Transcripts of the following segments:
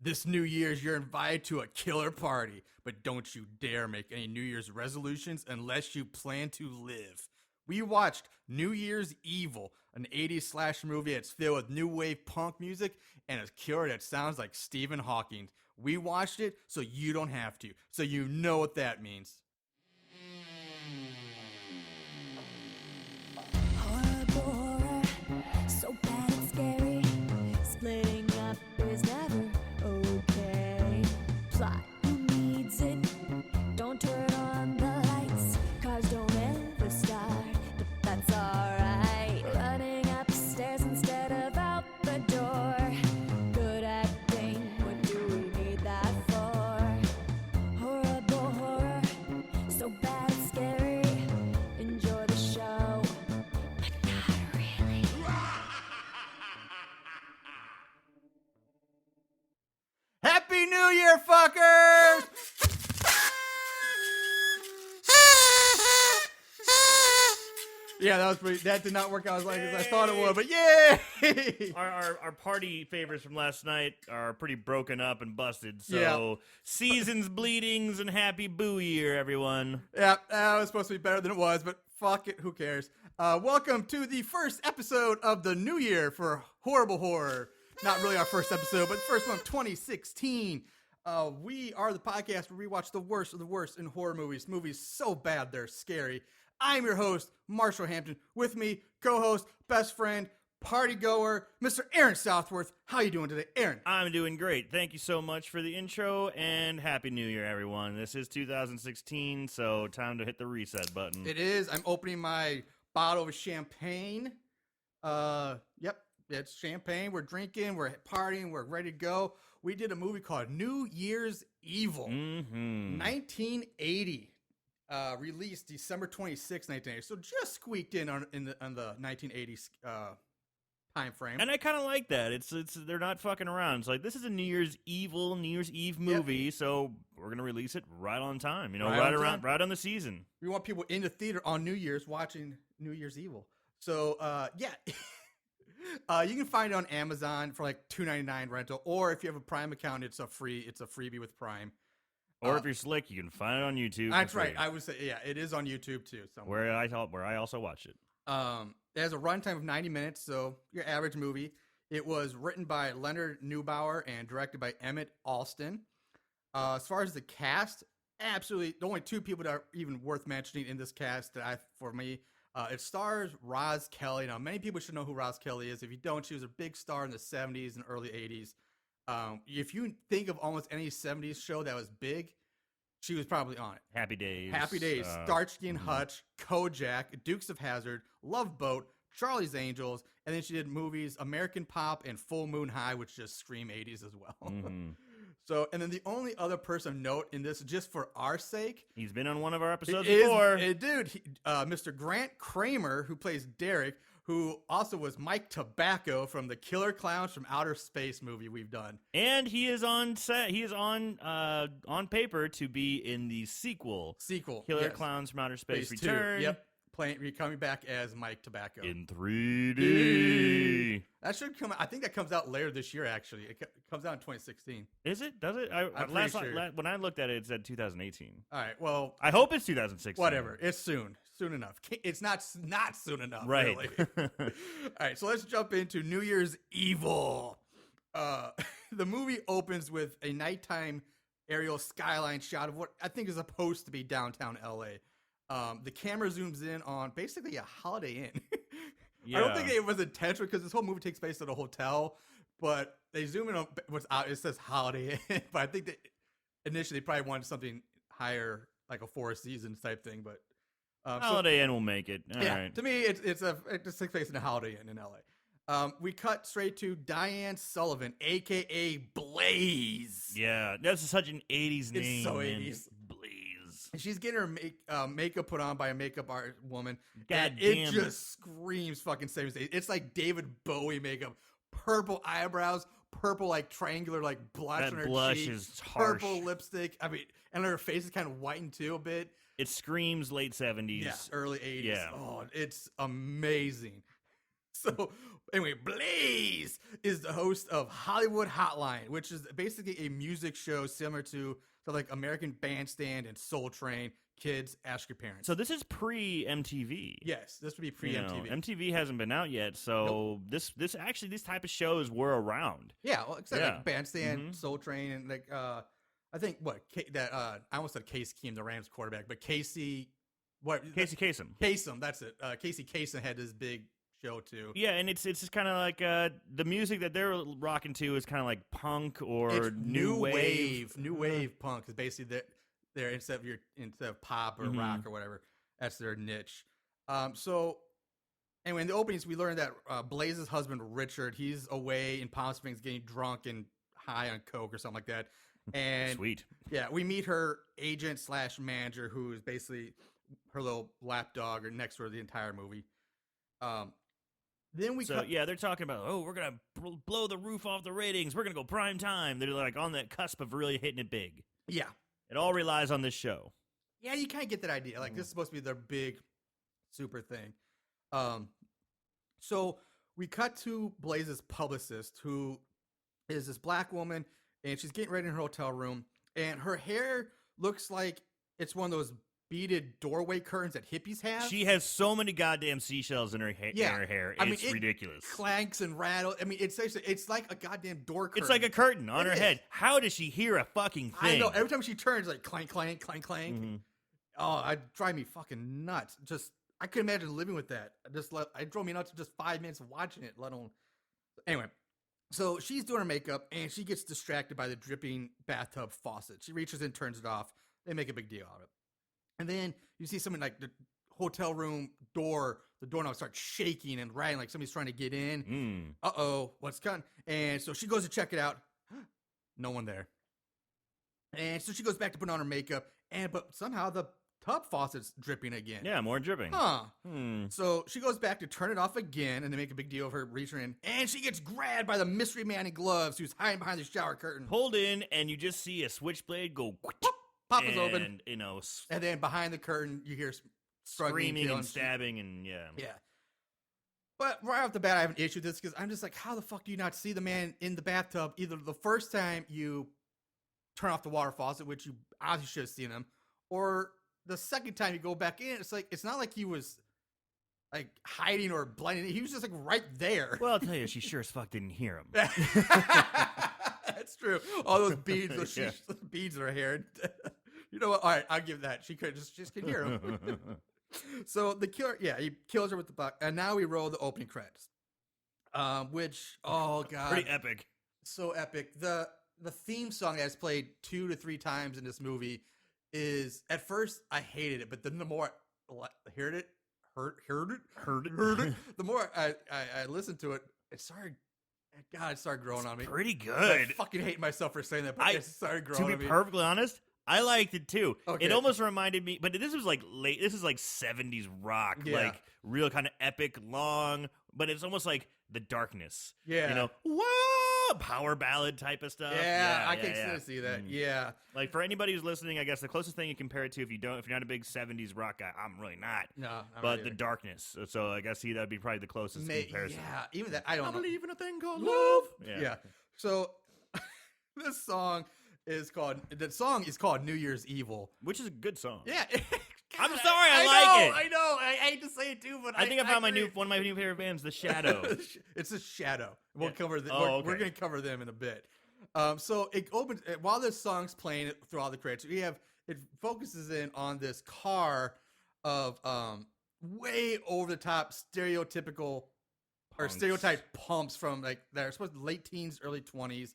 This New Year's, you're invited to a killer party, but don't you dare make any New Year's resolutions unless you plan to live. We watched New Year's Evil, an 80s slash movie that's filled with new wave punk music and a killer that sounds like Stephen Hawking. We watched it so you don't have to, so you know what that means. Horror, so bad it's scary. Splitting up is never okay. Plot, who needs it? Don't turn on the lights. Cars don't ever start, but that's alright. Running upstairs instead of out the door. Good acting, what do we need that for? Horrible horror, so bad it's scary. Enjoy the show, but not really. Happy New Year, fuckers! Yeah, that did not work out as like as I thought it would, but yay! Our party favors from last night are pretty broken up and busted. So Yeah. seasons, bleedings, and happy boo year, everyone. Yeah, that was supposed to be better than it was, but fuck it, who cares? Welcome to the first episode of the new year for Horrible Horror. Not really our first episode, but the first one of 2016. We are the podcast where we watch the worst of the worst in horror movies. Movies so bad they're scary. I'm your host, Marshall Hampton. With me, co-host, best friend, party goer, Mr. Aaron Southworth. How you doing today, Aaron? I'm doing great. Thank you so much for the intro, and happy New Year, everyone. This is 2016, so time to hit the reset button. It is. I'm opening my bottle of champagne. Yep, it's champagne. We're drinking, we're partying, we're ready to go. We did a movie called New Year's Evil, 1980. Released December 26, 1980. So just squeaked in on the 1980s time frame. And I kind of like that. It's they're not fucking around. It's like, this is a New Year's Eve movie, so we're gonna release it right on time. You know, right on the season. We want people in the theater on New Year's watching New Year's Evil. So yeah. You can find it on Amazon for like $2.99 rental, or if you have a Prime account, it's a freebie with Prime. Or if you're slick, you can find it on YouTube. That's right. I would say, yeah, it is on YouTube too. Where I also watch it. It has a runtime of 90 minutes, so your average movie. It was written by Leonard Neubauer and directed by Emmett Alston. As far as the cast, absolutely the only two people that are even worth mentioning in this cast for me. It stars Roz Kelly. Now, many people should know who Roz Kelly is. If you don't, she was a big star in the 70s and early 80s. If you think of almost any 70s show that was big, she was probably on it. Happy Days. Starsky and Hutch, Kojak, Dukes of Hazzard, Love Boat, Charlie's Angels, and then she did movies American Pop and Full Moon High, which just scream 80s as well. So, and then the only other person of note in this, just for our sake, he's been on one of our episodes before. Mr. Grant Kramer, who plays Derek, who also was Mike Tobacco from the Killer Clowns from Outer Space movie we've done. And he is on set. He is on paper to be in the sequel. Killer Clowns from Outer Space Return. 2. Yep. Coming back as Mike Tobacco. In 3D. That should come out. I think that comes out later this year, actually. It comes out in 2016. Is it? Does it? I'm pretty sure. When I looked at it, it said 2018. All right, well. I hope it's 2016. Whatever. It's soon. Soon enough. It's not soon enough, right. Really. All right, so let's jump into New Year's Evil. The movie opens with a nighttime aerial skyline shot of what I think is supposed to be downtown L.A. The camera zooms in on basically a Holiday Inn. I don't think it was intentional because this whole movie takes place at a hotel, but they zoom in on what's out. It says Holiday Inn, but I think that initially they probably wanted something higher, like a Four Seasons type thing. But Holiday Inn will make it. All right. To me, it just takes place in a Holiday Inn in LA. We cut straight to Diane Sullivan, aka Blaze. Yeah, that's such an 80s name. It's so 80s. Blaze. And she's getting her makeup put on by a makeup art woman. God damn. It just screams fucking 70s. It's like David Bowie makeup. Purple eyebrows, purple like triangular like blush on her blush cheek. Is harsh. Purple lipstick. I mean, and her face is kind of whitened too a bit. It screams late 70s. Yeah, early 80s. Yeah. Oh, it's amazing. So anyway, Blaze is the host of Hollywood Hotline, which is basically a music show similar to like American Bandstand and Soul Train. Kids, ask your parents. So this is pre-MTV. Yes, this would be pre-MTV. MTV hasn't been out yet, so this these type of shows were around. Yeah, well, except like Bandstand, Soul Train, and like I think I almost said Case Keenum, the Rams quarterback, but Casey Kasem. Kasem, that's it. Casey Kasem had this big show too. Yeah, and it's just kind of like the music that they're rocking to is kind of like punk or It's new wave. New wave punk is basically they're instead of pop or rock or whatever, that's their niche. So anyway, in the openings we learned that Blaze's husband Richard, he's away in Palm Springs getting drunk and high on coke or something like that. And Sweet. Yeah, we meet her agent / manager, who is basically her little lapdog or next to her the entire movie. Then they're talking about, we're gonna blow the roof off the ratings. We're gonna go prime time. They're like on that cusp of really hitting it big. Yeah, it all relies on this show. Yeah, you kind of get that idea. Like this is supposed to be their big, super thing. So we cut to Blaze's publicist, who is this black woman, and she's getting ready in her hotel room, and her hair looks like it's one of those beaded doorway curtains that hippies have. She has so many goddamn seashells in her, in her hair. It's ridiculous. Clanks and rattles. I mean, it's like a goddamn door curtain. It's like a curtain on her head. How does she hear a fucking thing? I know. Every time she turns, like clank, clank, clank, clank. Mm-hmm. Oh, it drive me fucking nuts. Just I couldn't imagine living with that. It drove me nuts for just 5 minutes of watching it, let alone. Anyway, so she's doing her makeup, and she gets distracted by the dripping bathtub faucet. She reaches in, turns it off. They make a big deal out of it. And then you see something like the hotel room door, the doorknob starts shaking and rattling like somebody's trying to get in. Uh-oh, what's coming? And so she goes to check it out. No one there. And so she goes back to put on her makeup, but somehow the tub faucet's dripping again. Yeah, more dripping. So she goes back to turn it off again, and they make a big deal of her reaching in. And she gets grabbed by the mystery man in gloves who's hiding behind the shower curtain. Pulled in, and you just see a switchblade go... Pop is open, and then behind the curtain you hear screaming and stabbing, and yeah. But right off the bat, I have an issue with this because I'm just like, how the fuck do you not see the man in the bathtub? Either the first time you turn off the water faucet, which you obviously should have seen him, or the second time you go back in. It's like it's not like he was like hiding or blending. He was just like right there. Well, I'll tell you, she sure as fuck didn't hear him. That's true. All those beads, beads in her hair. You know what? All right, I'll give that. She could just can hear him. So the killer, he kills her with the buck, and now we roll the opening credits. Which, oh god, pretty epic. So epic. The theme song that's played 2 to 3 times in this movie is at first I hated it, but then the more I heard it. The more I listened to it, it started growing on me. Pretty good. I fucking hate myself for saying that, but it started growing on me. To be perfectly honest, I liked it too. Okay. It almost reminded me, but this was like late. This is like 70s rock, like real kind of epic, long. But it's almost like The Darkness. Yeah, whoa, power ballad type of stuff. Yeah, I can see that. Yeah, like for anybody who's listening, I guess the closest thing you compare it to, if you're not a big 70s rock guy, I'm really not. No, but The Darkness. So I guess that'd be probably the closest comparison. Yeah, even that I don't believe in a thing called love. Yeah. So the song is called New Year's Evil, which is a good song. Yeah. I'm sorry, I like it. I know. I hate to say it too, but I think I found one of my new favorite bands, The Shadow. It's The Shadow. We'll cover them. Okay. We're going to cover them in a bit. So it opens while this song's playing through all the credits. It focuses in on this car of way over the top stereotypical or stereotype pumps from like they're supposed to late teens, early 20s.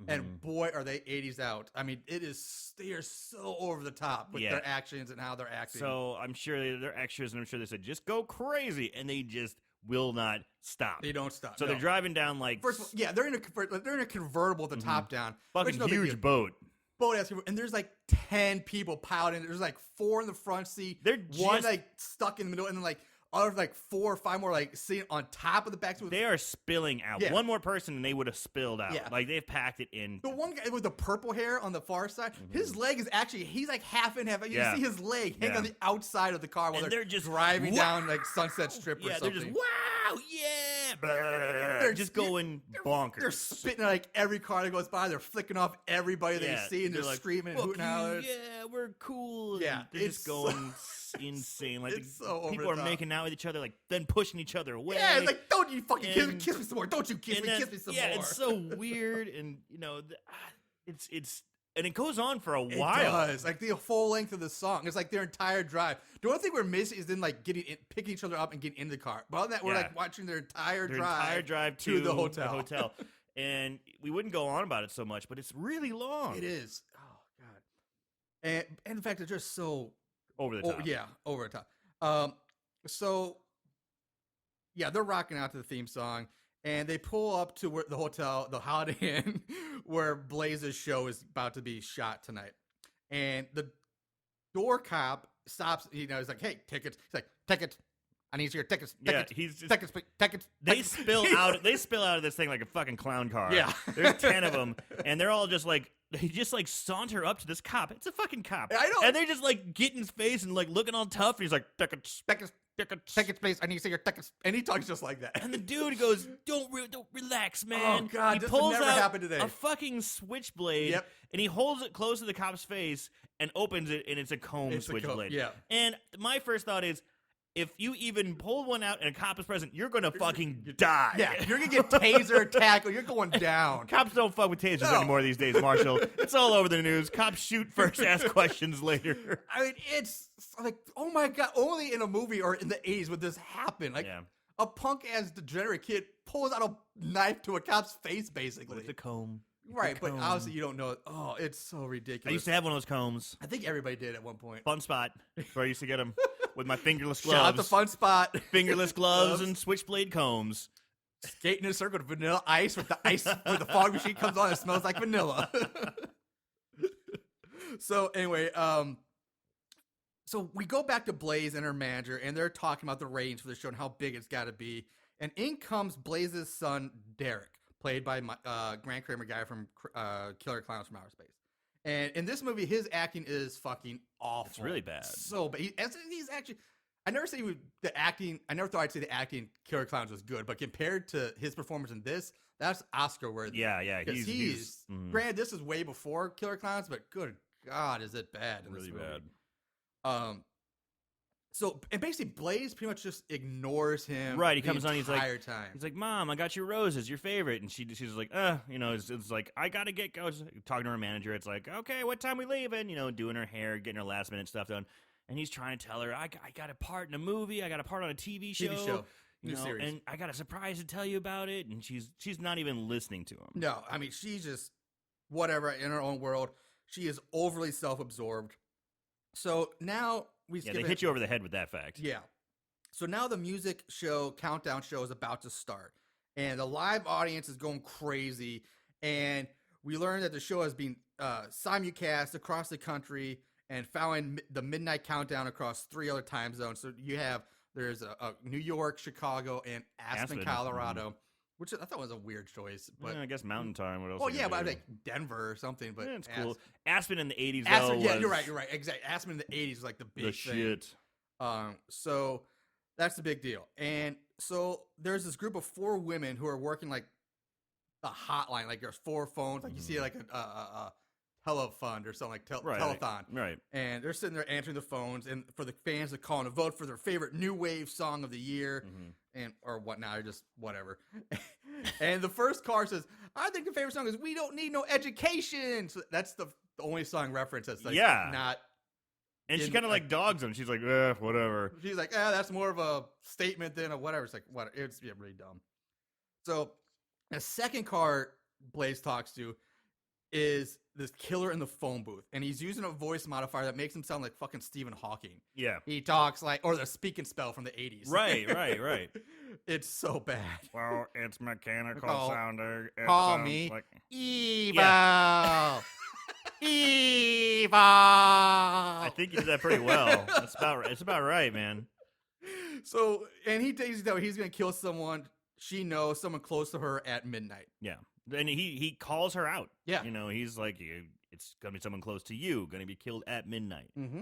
And boy, are they 80s out. I mean, they are so over the top with their actions and how they're acting. So I'm sure they're extras, and I'm sure they said, just go crazy. And they just will not stop. They don't stop. So they're driving down like... First of all, they're in a convertible with the top down. Fucking huge boat. And there's like 10 people piled in. There's like 4 in the front seat. They're one like stuck in the middle, and then like other like 4 or 5 more like sitting on top of the back. They are spilling out. Yeah. One more person and they would have spilled out. Yeah. Like they've packed it in. The one guy with the purple hair on the far side, his leg is actually, he's like half in half. You Yeah. see his leg hanging Yeah. on the outside of the car while And they're just driving wow. down like Sunset Strip or Yeah, something. they're just wow, yeah. They're just going bonkers. They're spitting at like every car that goes by. They're flicking off everybody they see, and they're like, screaming and "Fuck hooting you, hollers. yeah, we're cool. Yeah, And they're just it's going insane. Like it's so over people the are top. making out with each other, like then pushing each other away. Yeah, it's like, don't you fucking And- kiss me some more. Don't you kiss and me, then- kiss me some yeah, more. it's so weird, and you know, it's and it goes on for a It while. does. Like the full length of the song. It's like their entire drive. The only thing we're missing is then like picking each other up and getting in the car. But other than that, we're Yeah. like watching their entire Their drive. entire drive to the hotel. And we wouldn't go on about it so much, but it's really long. It is. Oh god. And in fact, they're just so Over the top. yeah, over the top. So yeah, they're rocking out to the theme song, and they pull up to where the hotel, the Holiday Inn, where Blaze's show is about to be shot tonight. And the door cop stops. You know, he's like, "Hey, tickets." He's like, "Tickets. I need your tickets." Yeah, Tickets. he's just Tickets. Tickets. they tickets." spill out. They spill out of this thing like a fucking clown car. Yeah. There's 10 of them, and they're all just like they just like saunter up to this cop. It's a fucking cop. I know. And they're just like getting his face and like looking all tough. And he's like tickets, Tickets. tickets. Tickets, please. I need to see your tickets. And he talks just like that. And the dude goes, "Don't relax, man." Oh, God, he this would pulls never out happen today. a fucking switchblade, Yep. and he holds it close to the cop's face and opens it, and it's a comb It's a comb, switchblade. yeah. And my first thought is, if you even pull one out and a cop is present, you're gonna fucking die. Yeah, you're gonna get taser tackled. You're going down. Cops don't fuck with tasers No. anymore these days, Marshall. It's all over the news. Cops shoot first, ask questions later. I mean, it's like, oh my god, only in a movie or in the 80s would this happen. Like, Yeah. a punk-ass degenerate kid pulls out a knife to a cop's face, basically. With the comb. Right, but comb. obviously you don't know. Oh, it's so ridiculous. I used to have one of those combs. I think everybody did at one point. Fun spot. Where I used to get them with my fingerless Shout out gloves. the Fun Spot. Fingerless gloves and switchblade combs. Skate in a circle with vanilla ice with the ice where the fog machine comes on. It smells like vanilla. So anyway, so we go back to Blaze and her manager, and they're talking about the ratings for the show and how big it's got to be. And in comes Blaze's son, Derek, played by Grant Kramer, guy from Killer Clowns from Outer Space. And in this movie, his acting is fucking awful. It's really bad. So bad. He's actually. I never say the acting. I never thought I'd say the acting in Killer Clowns was good, but compared to his performance in this, that's Oscar worthy. Yeah. Because he's granted, this is way before Killer Clowns, but good God, is it bad in really this movie. bad. So and basically Blaze pretty much just ignores him. Right, he the comes on, he's entire time. He's like, "Mom, I got you roses, your favorite." And she's like, you know, it's like, I gotta get go. Talking to her manager, it's like, okay, what time we leaving? You know, doing her hair, getting her last minute stuff done. And he's trying to tell her, I got a part in a movie, I got a part on a TV show. New You know, series. and I got a surprise to tell you about it. And she's not even listening to him. No, I mean she's just whatever in her own world. She is overly self-absorbed. So now we Yeah, skip they it. hit you over the head with that fact. Yeah. So now the music show, countdown show is about to start. And the live audience is going crazy. And we learn that the show has been simulcast across the country and following the midnight countdown across 3 other time zones. So there's a New York, Chicago, and Aspen, Colorado, which I thought was a weird choice. But I guess Mountain Time. What else? well, you yeah, gonna but do? like Denver or something. But Yeah, it's cool. Aspen in the 80s, Aspen, though, yeah, was you're right. Exactly. Aspen in the 80s was like the big the thing. shit. So that's the big deal. And so there's this group of 4 women who are working like a hotline. Like there's 4 phones. Like you see like a telefund or something like telethon. Right. And they're sitting there answering the phones, and for the fans to call and vote for their favorite new wave song of the year, and or whatnot, or just whatever. And the first car says, "I think the favorite song is We Don't Need No Education." So that's the only song reference that's like not. And she in, kind of like- like dogs him. She's like, whatever. She's like, that's more of a statement than a whatever. It's like, whatever. It's really dumb. So the second car Blaze talks to is this killer in the phone booth, and he's using a voice modifier that makes him sound like fucking Stephen Hawking. Yeah. He talks like, or the speak and spell from the 80s. Right. It's so bad. Well, it's mechanical sounding. It Call sounds me like... evil. Evil. I think you did that pretty well. It's about right, man. So, and he takes it that he's going to kill someone she knows, someone close to her at midnight. Yeah. And he calls her out. Yeah. You know, he's like, it's going to be someone close to you, going to be killed at midnight. Mm-hmm.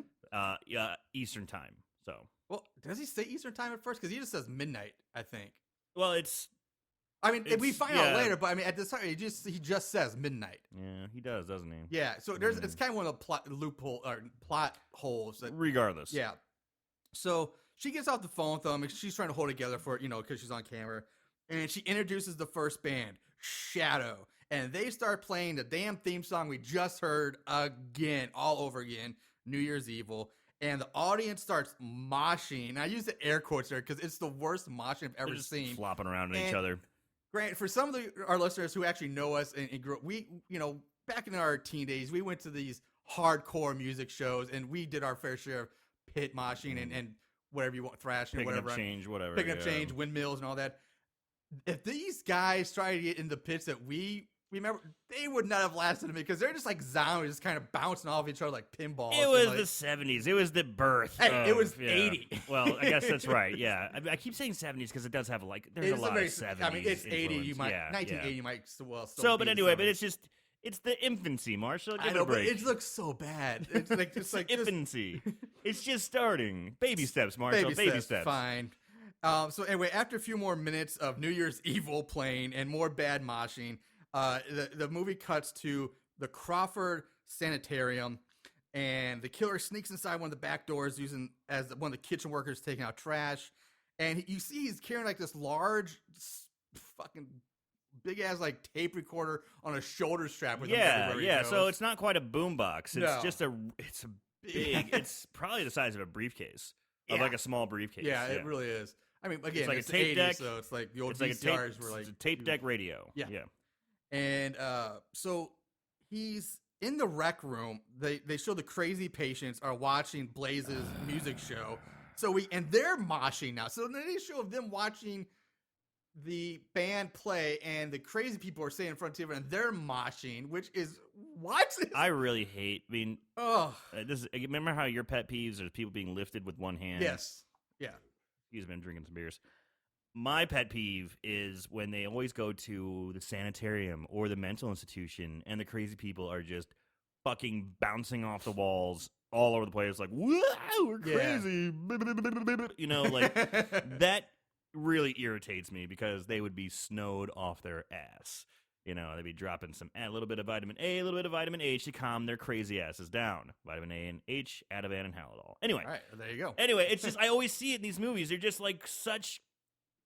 Eastern time. So. Well, does he say Eastern time at first? Because he just says midnight, I think. Well, it's. I mean, we find out later, but I mean, at this time, he just says midnight. Yeah, he does, doesn't he? Yeah, so it's kind of one of the plot holes. Regardless. Yeah. So she gets off the phone with them, and she's trying to hold it together for, because she's on camera. And she introduces the first band, Shadow. And they start playing the damn theme song we just heard again, all over again, New Year's Evil. And the audience starts moshing. And I use the air quotes there because it's the worst moshing I've ever seen. Flopping around at each other. Grant, for some of our listeners who actually know us and grew up, back in our teen days, we went to these hardcore music shows and we did our fair share of pit moshing and whatever you want, thrashing, picking whatever. Up change, whatever. Picking up change, windmills and all that. If these guys try to get in the pits that we remember, they would not have lasted a minute because they're just like zombies, just kind of bouncing off each other like pinballs. It was the 70s. It was the birth. Hey, it was 80. Well, I guess that's right. Yeah, I keep saying 70s because it does have there's a lot of 70s. I mean, it's 80. influence. You might 1980. Yeah. You might still. So, but anyway, but it's the infancy, Marshall. Give it a break. But it looks so bad. It's like infancy. It's just starting. Baby steps, Marshall. Baby steps. Fine. So anyway, after a few more minutes of New Year's Evil playing and more bad moshing, the movie cuts to the Crawford Sanitarium, and the killer sneaks inside one of the back doors using as one of the kitchen workers taking out trash, and you see he's carrying like this large, fucking big ass like tape recorder on a shoulder strap with him everywhere he goes. So it's not quite a boombox. It's just it's a big. Yeah. It's probably the size of a briefcase, of like a small briefcase. Yeah, it really is. I mean, again, it's like it's a tape 80s, deck. so it's like the old it's like VCRs were like it's a tape deck radio. Yeah. Yeah. And so he's in the rec room. They show the crazy patients are watching Blaze's music show. And they're moshing now. So then they show them watching the band play, and the crazy people are sitting in front of TV and they're moshing, which is what? I really hate. I mean, this remember how your pet peeves are people being lifted with one hand? Yes. Yeah. He's been drinking some beers. My pet peeve is when they always go to the sanitarium or the mental institution and the crazy people are just fucking bouncing off the walls all over the place like, wow, we're crazy. Yeah. Like that really irritates me because they would be snowed off their ass. They'd be dropping a little bit of vitamin A, a little bit of vitamin H to calm their crazy asses down. Vitamin A and H, Ativan and Halidol. Anyway. All right, there you go. Anyway, it's just, I always see it in these movies. They're just like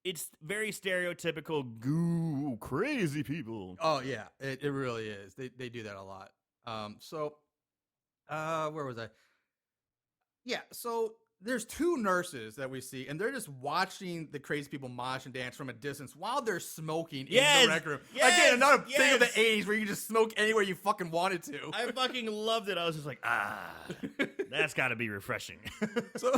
it's very stereotypical goo crazy people. Oh, yeah, it really is. They do that a lot. Where was I? Yeah, so there's two nurses that we see, and they're just watching the crazy people mosh and dance from a distance while they're smoking in the rec room. Yes, Again, another thing of the 80s where you can just smoke anywhere you fucking wanted to. I fucking loved it. I was just like, that's got to be refreshing. So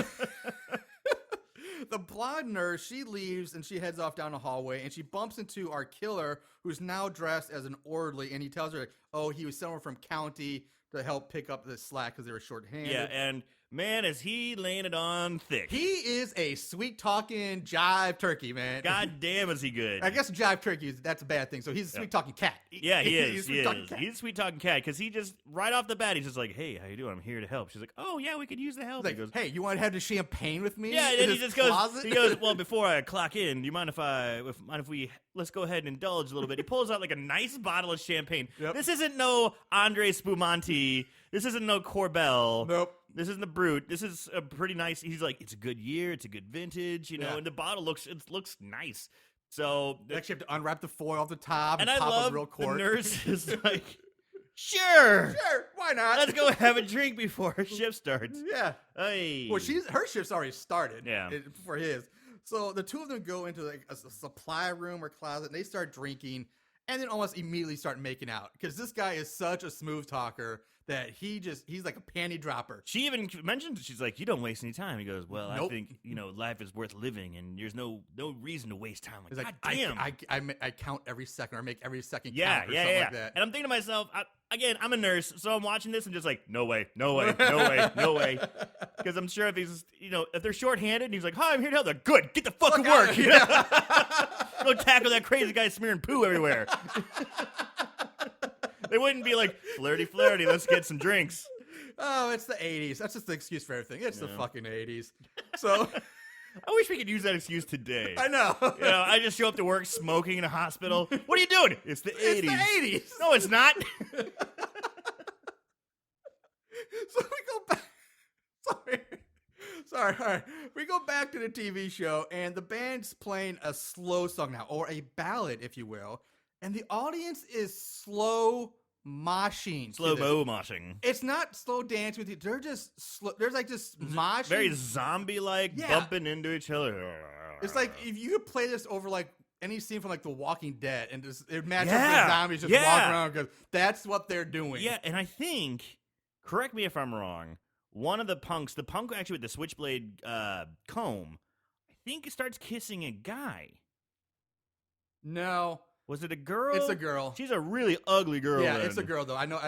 the blonde nurse, she leaves and she heads off down the hallway, and she bumps into our killer, who's now dressed as an orderly, and he tells her, he was someone from county to help pick up the slack because they were short-handed. Yeah, and man, is he laying it on thick. He is a sweet-talking jive turkey, man. God damn, is he good. I guess jive turkey, that's a bad thing, so he's a sweet-talking cat. Yeah, he is. He's a sweet-talking cat because he just, right off the bat, he's just like, hey, how you doing? I'm here to help. She's like, oh, yeah, we could use the help. He's like, he goes, hey, you want to have the champagne with me? Yeah, and then he just closet? goes, well, before I clock in, do you mind if we, let's go ahead and indulge a little bit. He pulls out like a nice bottle of champagne. Yep. This isn't no Andre Spumante. This isn't no Corbel. Nope. This isn't the Brute. This is a pretty nice. He's like, it's a good year. It's a good vintage, and the bottle looks nice. So actually, have to unwrap the foil off the top and I pop love a real cork. the nurse is like, sure, why not? let's go have a drink before our shift starts. Yeah. Hey. Well, her shift's already started. Yeah. For his. So the two of them go into like a supply room or closet, and they start drinking, and then almost immediately start making out because this guy is such a smooth talker that he's like a panty dropper. She even mentioned, she's like, you don't waste any time. He goes, well, Nope. I think, life is worth living and there's no reason to waste time. He's Like, like, God damn. I count every second or make every second yeah, count or yeah, something yeah. like that. And I'm thinking to myself, again, I'm a nurse, so I'm watching this and just like, no way, no way, no way, no way. Because I'm sure if he's, if they're shorthanded and he's like, hi, I'm here to help, they're good, get the fuck to work. Go tackle that crazy guy smearing poo everywhere. They wouldn't be like, flirty, let's get some drinks. Oh, it's the 80s. That's just the excuse for everything. It's the fucking 80s. So... I wish we could use that excuse today. I know. I just show up to work smoking in a hospital. What are you doing? It's the 80s. It's the 80s. No, it's not. So we go back. Sorry. All right. We go back to the TV show, and the band's playing a slow song now, or a ballad, if you will. And the audience is slow moshing. Slow-mo moshing. It's not slow dance with you. They're just slow. There's like just moshing. Very zombie-like, bumping into each other. It's like if you could play this over like any scene from like The Walking Dead, and just it matches up with zombies just walking around because that's what they're doing. Yeah, and I think, correct me if I'm wrong, one of the punks actually with the switchblade comb, I think it starts kissing a guy. No. Was it a girl? It's a girl. She's a really ugly girl. Yeah, then. it's a girl though. I know.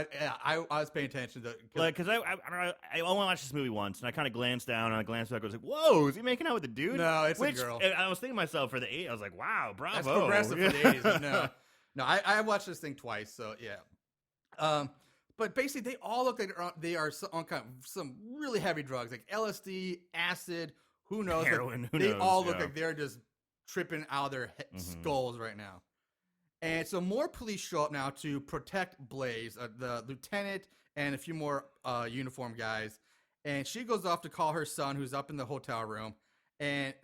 I was paying attention to. Because I only watched this movie once, and I kind of glanced down, and I glanced back. I was like, "Whoa, is he making out with a dude?" No, it's a girl. I was thinking to myself for the 80s. I was like, "Wow, bravo." That's progressive for the 80s. But no. I watched this thing twice, so yeah. But basically, they all look like they are on kind of some really heavy drugs, like LSD, acid. Who knows? Heroin. They all look like they're just tripping out of their skulls right now. And so more police show up now to protect Blaze, the lieutenant, and a few more uniformed guys. And she goes off to call her son, who's up in the hotel room, and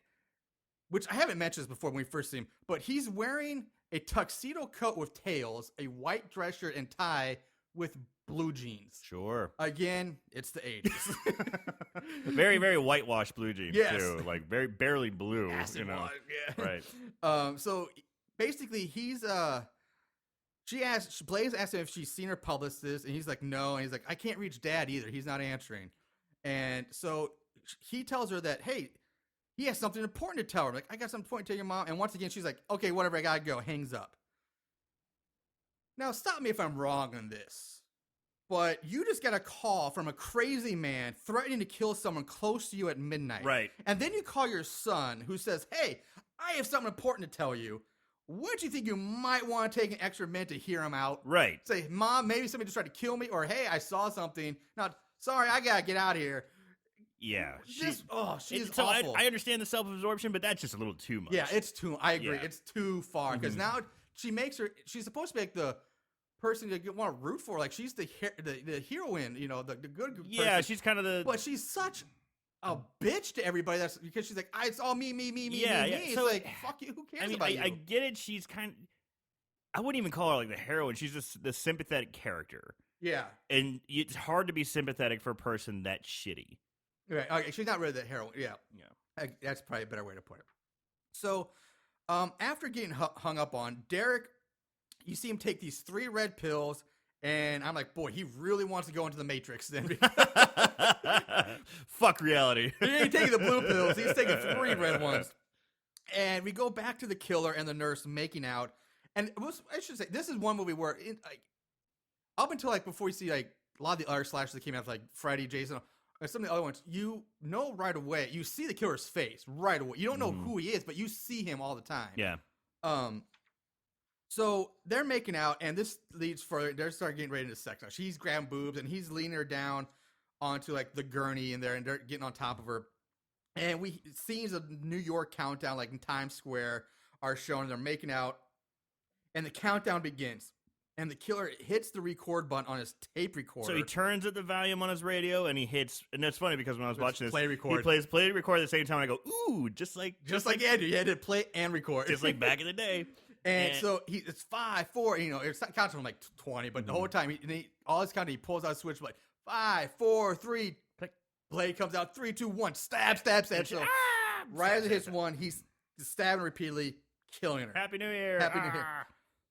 which I haven't mentioned this before when we first see him, but he's wearing a tuxedo coat with tails, a white dress shirt and tie with blue jeans. Sure. Again, it's the 80s. Very, very whitewashed blue jeans too, like very barely blue. Acid wash, yeah. Right. So basically, Blaze asked him if she's seen her publicist, and he's like, no. And he's like, I can't reach Dad either. He's not answering. And so he tells her that, hey, he has something important to tell her. Like, I got something important to tell your mom. And once again, she's like, okay, whatever, I gotta go. Hangs up. Now, stop me if I'm wrong on this, but you just got a call from a crazy man threatening to kill someone close to you at midnight. Right. And then you call your son, who says, hey, I have something important to tell you. Wouldn't you think you might want to take an extra minute to hear him out? Right. Say, Mom, maybe somebody just tried to kill me, or hey, I saw something. Now, sorry, I gotta get out of here. Yeah. She's so awful. I understand the self-absorption, but that's just a little too much. Yeah, I agree. Yeah. It's too far. Because now she's supposed to be like the person you want to root for. Like, she's the heroine, the good person. Yeah, she's kind of the... But she's such a bitch to everybody. That's because she's like, it's all me. Yeah. It's so, like, fuck you, who cares about you? I get it. She's I wouldn't even call her like the heroine. She's just the sympathetic character. Yeah. And it's hard to be sympathetic for a person that shitty. Right. Okay, she's not really the heroine. Yeah. That's probably a better way to put it. So, after getting hung up on, Derek, you see him take these 3 red pills, and I'm like, boy, he really wants to go into the Matrix then. Fuck reality. He ain't taking the blue pills. He's taking 3 red ones. And we go back to the killer and the nurse making out. And I should say, this is one movie where, up until like before you see like a lot of the other slashers that came out, like Freddy, Jason, or some of the other ones, you know right away. You see the killer's face right away. You don't know who he is, but you see him all the time. Yeah. So they're making out, and this leads further. They start getting ready to sex now. She's grabbing boobs, and he's leaning her down onto like the gurney in there, and they're getting on top of her. And scenes of New York countdown, like in Times Square, are shown. They're making out, and the countdown begins. And the killer hits the record button on his tape recorder. So he turns at the volume on his radio, and he hits. And that's funny because when I was watching this, play record. He plays play record at the same time. And I go, ooh, just like Andrew. You had to play and record, just like back in the day. And so it's 5, 4. It's not counting from like 20, but the whole time all his counting, he pulls out a switch like 5, 4, 3. Blade comes out 3, 2, 1. Stab. So right as it hits one, he's stabbing repeatedly, killing her. Happy New Year. Happy New Year.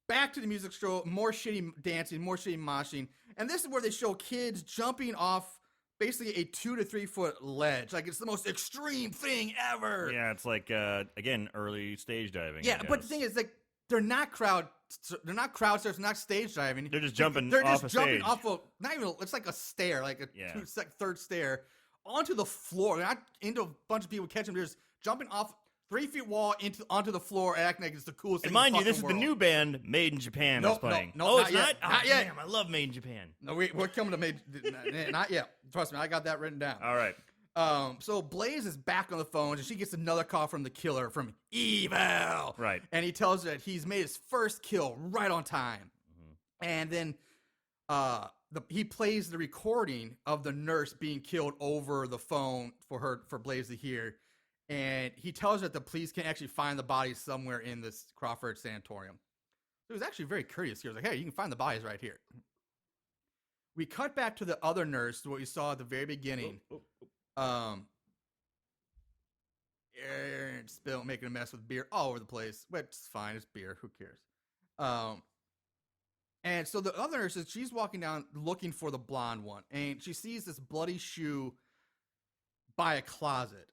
Back to the music show, more shitty dancing, more shitty moshing. And this is where they show kids jumping off basically a 2 to 3 foot ledge. Like, it's the most extreme thing ever. Yeah, it's like, again, early stage diving. Yeah, but the thing is, like, they're not crowd surfing, not stage diving. They're just jumping They're off just a jumping stage. off of, not even, it's like a stair, like a Yeah. third stair, onto the floor. They're not into a bunch of people catching them. They're just jumping off 3 feet wall onto the floor, acting like it's the coolest thing. And mind in the you, this is fucking the world. new band, Made in Japan, that's playing. No, oh, not it's yet. not? Not Oh, yet. Damn, I love Made in Japan. No, we're coming to not yet. Trust me, I got that written down. All right. So Blaze is back on the phone, and she gets another call from the killer, from Evil. Right. And he tells her that he's made his first kill right on time. Mm-hmm. And then he plays the recording of the nurse being killed over the phone for Blaze to hear. And he tells her that the police can actually find the bodies somewhere in this Crawford sanatorium. He was actually very courteous. He was like, hey, you can find the bodies right here. We cut back to the other nurse, what we saw at the very beginning. Spill, making a mess with beer all over the place. But it's fine, it's beer. Who cares? And so the other nurse, she's walking down looking for the blonde one, and she sees this bloody shoe by a closet.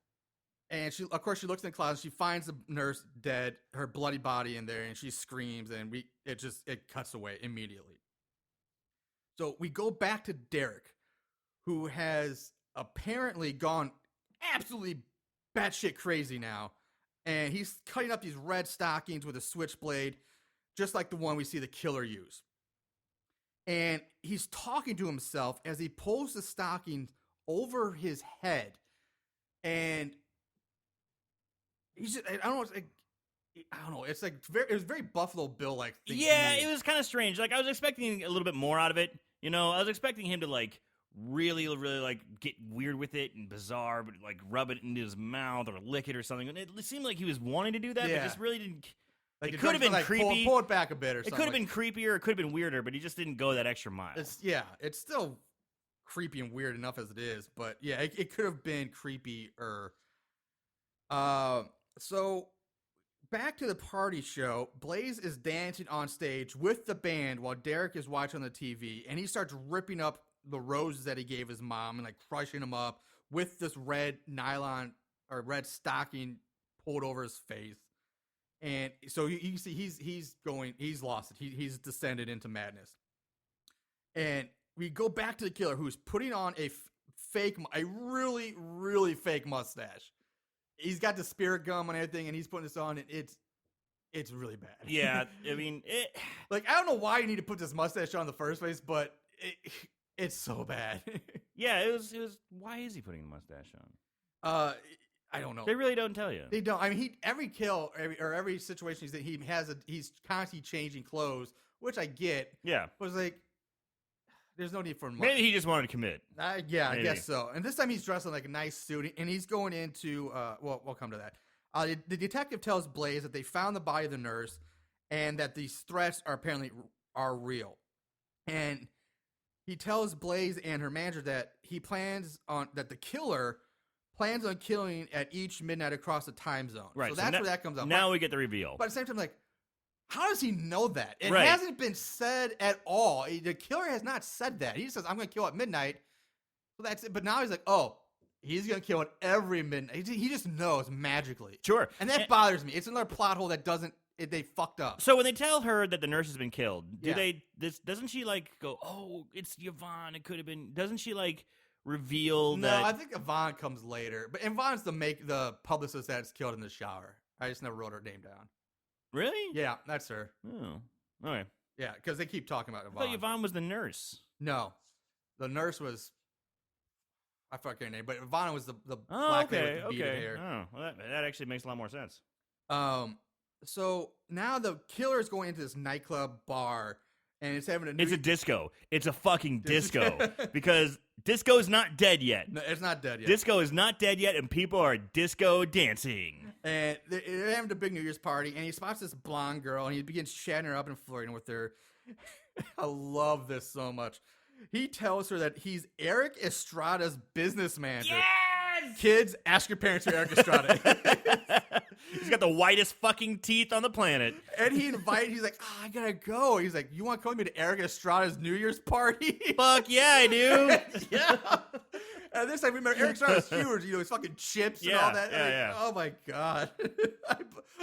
And she looks in the closet. She finds the nurse dead, her bloody body in there, and she screams. And it cuts away immediately. So we go back to Derek, who has apparently gone absolutely batshit crazy now, and he's cutting up these red stockings with a switchblade, just like the one we see the killer use. And he's talking to himself as he pulls the stockings over his head, and he's just, I don't know. It's like it was very Buffalo Bill like thing. Yeah, it was kind of strange. Like, I was expecting a little bit more out of it. You know, I was expecting him to, like, really, like, get weird with it and bizarre, but, like, rub it into his mouth or lick it or something. And it seemed like he was wanting to do that, but just really didn't. Like, it could have been creepy. Pull it back a bit or it something. could have been creepier. It could have been weirder, but he just didn't go that extra mile. It's still creepy and weird enough as it is, but yeah, it could have been creepier. So back to the party show. Blaze is dancing on stage with the band while Derek is watching on the TV, and he starts ripping up the roses that he gave his mom and like crushing them up with this red nylon or red stocking pulled over his face. And so you see he's lost it. He's descended into madness. And we go back to the killer, who's putting on a really, really fake mustache. He's got the spirit gum and everything, and he's putting this on, and it's really bad. Yeah, I mean, like, I don't know why you need to put this mustache on in the first place, but it's so bad. yeah, it was. Why is he putting the mustache on? I don't know. They really don't tell you. They don't. I mean, every kill or every situation he's constantly changing clothes, which I get. Yeah, but it's like, there's no need for much. Maybe he just wanted to commit. Yeah, I guess so. And this time he's dressed in like a nice suit, and he's going into. Well, we'll come to that. The detective tells Blaze that they found the body of the nurse, and that these threats are apparently real. And he tells Blaze and her manager that the killer plans on killing at each midnight across the time zone. Right. So that's where that comes up. Now we get the reveal. But at the same time, like, how does he know that? It Right. hasn't been said at all. The killer has not said that. He just says, I'm going to kill at midnight. So that's it. But now he's like, oh, he's going to kill at every midnight. He just knows magically. Sure. And that bothers me. It's another plot hole that they fucked up. So when they tell her that the nurse has been killed, Yeah. doesn't she like go, oh, it's Yvonne, it could have been, doesn't she like reveal No, that? I think Yvonne comes later. But Yvonne's the publicist that's killed in the shower. I just never wrote her name down. Really? Yeah, that's her. Oh, okay. Yeah, because they keep talking about I Yvonne. thought Yvonne was the nurse. No, the nurse was. I forget her name, but Yvonne was the Oh, black lady okay, with the beaded okay. hair. Oh, well, that actually makes a lot more sense. So now the killer is going into this nightclub bar, and it's having It's a disco. It's a fucking disco because disco is not dead yet. No, it's not dead yet. Disco is not dead yet, and people are disco dancing. And they're having a big New Year's party, and he spots this blonde girl, and he begins chatting her up and flirting with her. I love this so much. He tells her that he's Eric Estrada's business manager. Yes! Kids, ask your parents who Eric Estrada. He's got the whitest fucking teeth on the planet. And he's like, I gotta go. He's like, you want to come with me to Eric Estrada's New Year's party? Fuck yeah, I do. Yeah. And this time, remember, Eric's not as huge. You know, his fucking chips and all that. Yeah. Oh my god,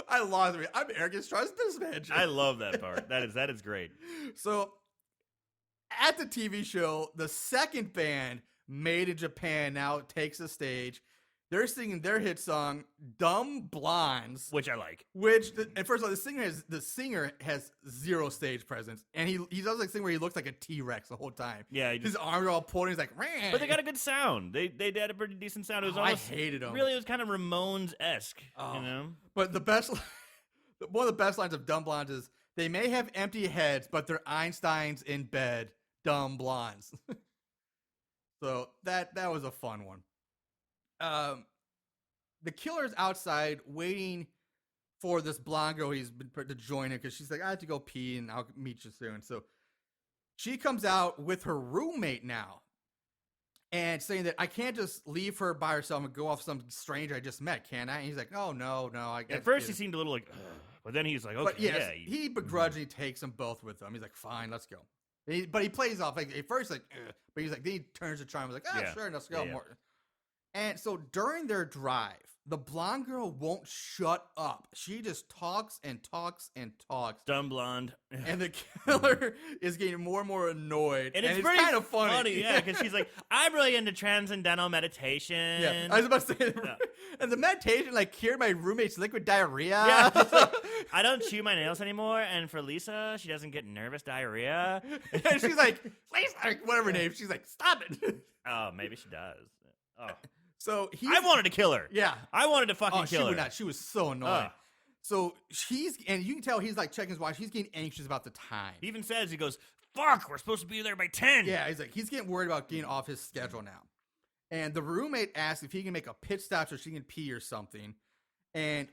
I lost it. I'm Eric's trust this man. I love that part. That is great. So, at the TV show, the second band, Made in Japan, now takes the stage. They're singing their hit song, "Dumb Blondes," Which I like. and first of all, the singer has zero stage presence, and he does like thing where he looks like a T-Rex the whole time. Yeah, his arms are all pulled. And he's like, "Rah." But they got a good sound. They had a pretty decent sound. It was I almost hated them. Really, it was kind of Ramones-esque. You know. But the best, one of the best lines of "Dumb Blondes" is, "They may have empty heads, but they're Einsteins in bed. Dumb blondes." So that was a fun one. The killer's outside waiting for this blonde girl to join him because she's like, "I have to go pee and I'll meet you soon." So she comes out with her roommate now and saying that, "I can't just leave her by herself and go off some stranger I just met, can I?" And he's like, "Oh, no. I guess." At first, he seemed a little like, ugh. But then he's like, "Okay, but yes, yeah." he begrudgingly takes them both with him. He's like, "Fine, let's go." But he plays off like at first like, ugh. But he's like, then he turns to try and was like, Yeah. Sure, let's go. Yeah. More. And so during their drive, the blonde girl won't shut up. She just talks and talks and talks. Dumb blonde. And the killer is getting more and more annoyed. And it's kind of funny. Yeah, because she's like, "I'm really into transcendental meditation." Yeah, I was about to say, and the meditation like cured my roommate's liquid diarrhea. Yeah, it's like, "I don't chew my nails anymore," and for Lisa, she doesn't get nervous diarrhea. And she's like, whatever her name. She's like, "Stop it." Oh, maybe she does. Oh, so I wanted to kill her. Yeah, I wanted to fucking she kill would her. not. She was so annoying. So and you can tell he's like checking his watch. He's getting anxious about the time. He even says, he goes, "Fuck, we're supposed to be there by 10. Yeah, he's getting worried about getting off his schedule now. And the roommate asks if he can make a pit stop so she can pee or something. And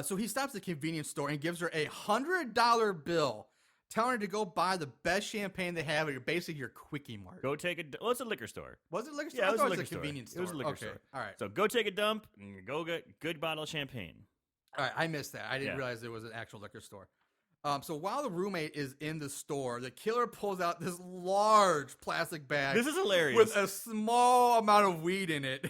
so he stops at the convenience store and gives her $100 bill, telling her to go buy the best champagne they have at basically your Quickie Mart. Go take a. Well, it's a liquor store. Was it a liquor store? Yeah, it was I a thought liquor a store. convenience store. It was a liquor Okay, store. all right. So go take a dump and go get good bottle of champagne. All right, I missed that. I didn't Yeah. realize it was an actual liquor store. So while the roommate is in the store, the killer pulls out this large plastic bag. This is hilarious. With a small amount of weed in it.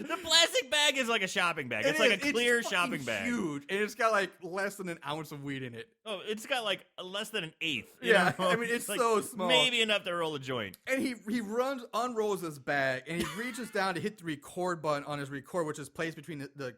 The plastic bag is like a shopping bag. It's like a clear shopping bag. Huge, and it's got like less than an ounce of weed in it. Oh, it's got like less than an eighth. you Yeah, know? I mean, it's like so small. Maybe enough to roll a joint. And he unrolls his bag, and he reaches down to hit the record button on his record, which is placed between the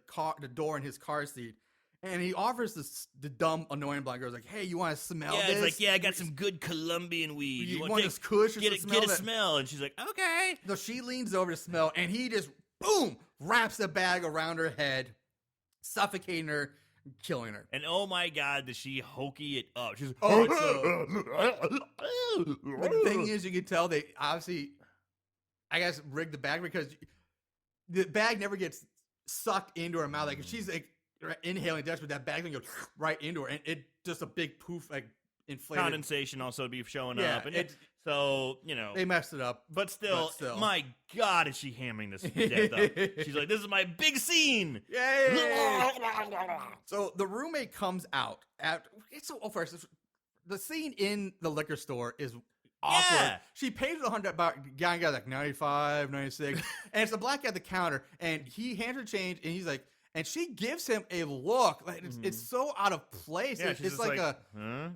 door and his car seat. And he offers the dumb, annoying blonde girl, like, "Hey, you want to smell Yeah, this?" it's like, "Yeah, I got some good Colombian weed. You wanna want take- this kush or get some a, get a smell that?" smell?" And she's like, "Okay." So she leans over to smell, and he just, boom, wraps the bag around her head, suffocating her, killing her. And oh my God, does she hokey it up? She's Oh, the thing is, you can tell they obviously, I guess, rigged the bag because the bag never gets sucked into her mouth. Like, if she's like inhaling desperate, that bag can go right into her, and it just a big poof, like inflated. condensation also be showing Yeah, up. And so, you know. They messed it up. But still, still. my God, is she hamming this death up? She's like, "This is my big scene." Yay! So the roommate comes out. First, the scene in the liquor store is awkward. Yeah. She pays the $100 guy like 95, 96, and it's the black guy at the counter, and he hands her change, and he's like, and she gives him a look like it's so out of place. Yeah, it's she's just like a huh?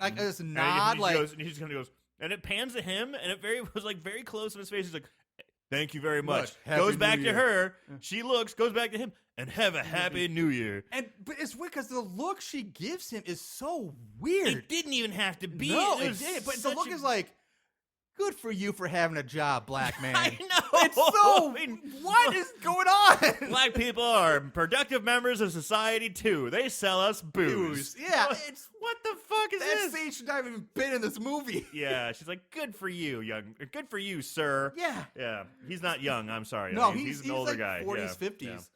like this And nod, he like goes, and he just kind of goes, and it pans to him, and it was like very close in his face. He's like, "Thank you very much." Happy Goes New back to Year. her. She looks, goes back to him, and have a happy New Year. but it's weird because the look she gives him is so weird. It didn't even have to be. No, It it was did. But the such look a- is like, "Good for you for having a job, black man." I know. It's so. I mean, What is going on? Black people are productive members of society too. They sell us booze. Yeah, it's What the fuck is that this? scene should not have even been in this movie. Yeah, she's like, "Good for you, good for you, sir." Yeah. Yeah, he's not young. I'm sorry. No, I mean, he's an older like guy. 40s, Yeah, 50s.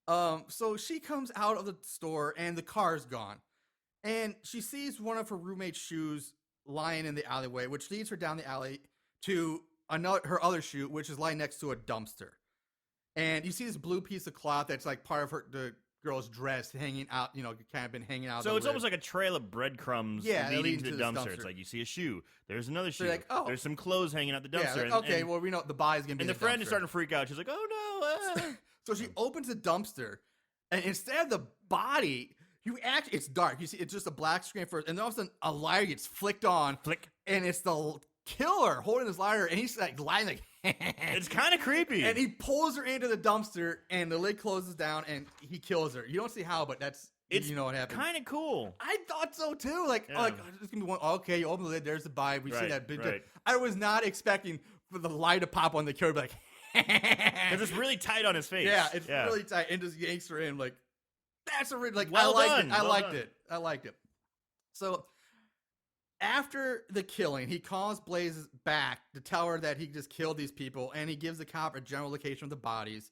yeah. So she comes out of the store and the car's gone, and she sees one of her roommate's shoes lying in the alleyway, which leads her down the alley to her other shoe, which is lying next to a dumpster. And you see this blue piece of cloth that's like part of the girl's dress hanging out, kind of been hanging out. So it's almost like a trail of breadcrumbs leading to the dumpster. It's like you see a shoe, there's another shoe, like, oh. there's some clothes hanging out the dumpster. Yeah, like, okay, well, we know the body's going to be and in the friend dumpster. is starting to freak out. She's like, oh, no. So she opens the dumpster, and instead of the body, it's dark. You see, it's just a black screen first, and then all of a sudden, a lighter gets flicked on. Flick. And it's the killer holding his lighter, and he's like lying like it's kind of creepy. And he pulls her into the dumpster, and the lid closes down, and he kills her. You don't see how, but you know what happened. Kind of cool. I thought so too. Like, there's gonna be one. Okay, you open the lid, there's the body. We see that big. Right. I was not expecting for the light to pop on the killer, be like, because it's really tight on his face. Yeah, it's really tight, and just yanks her in. Like, that's a really like. Well I liked done. it. I liked it. So. After the killing, he calls Blaze back to tell her that he just killed these people, and he gives the cop a general location of the bodies.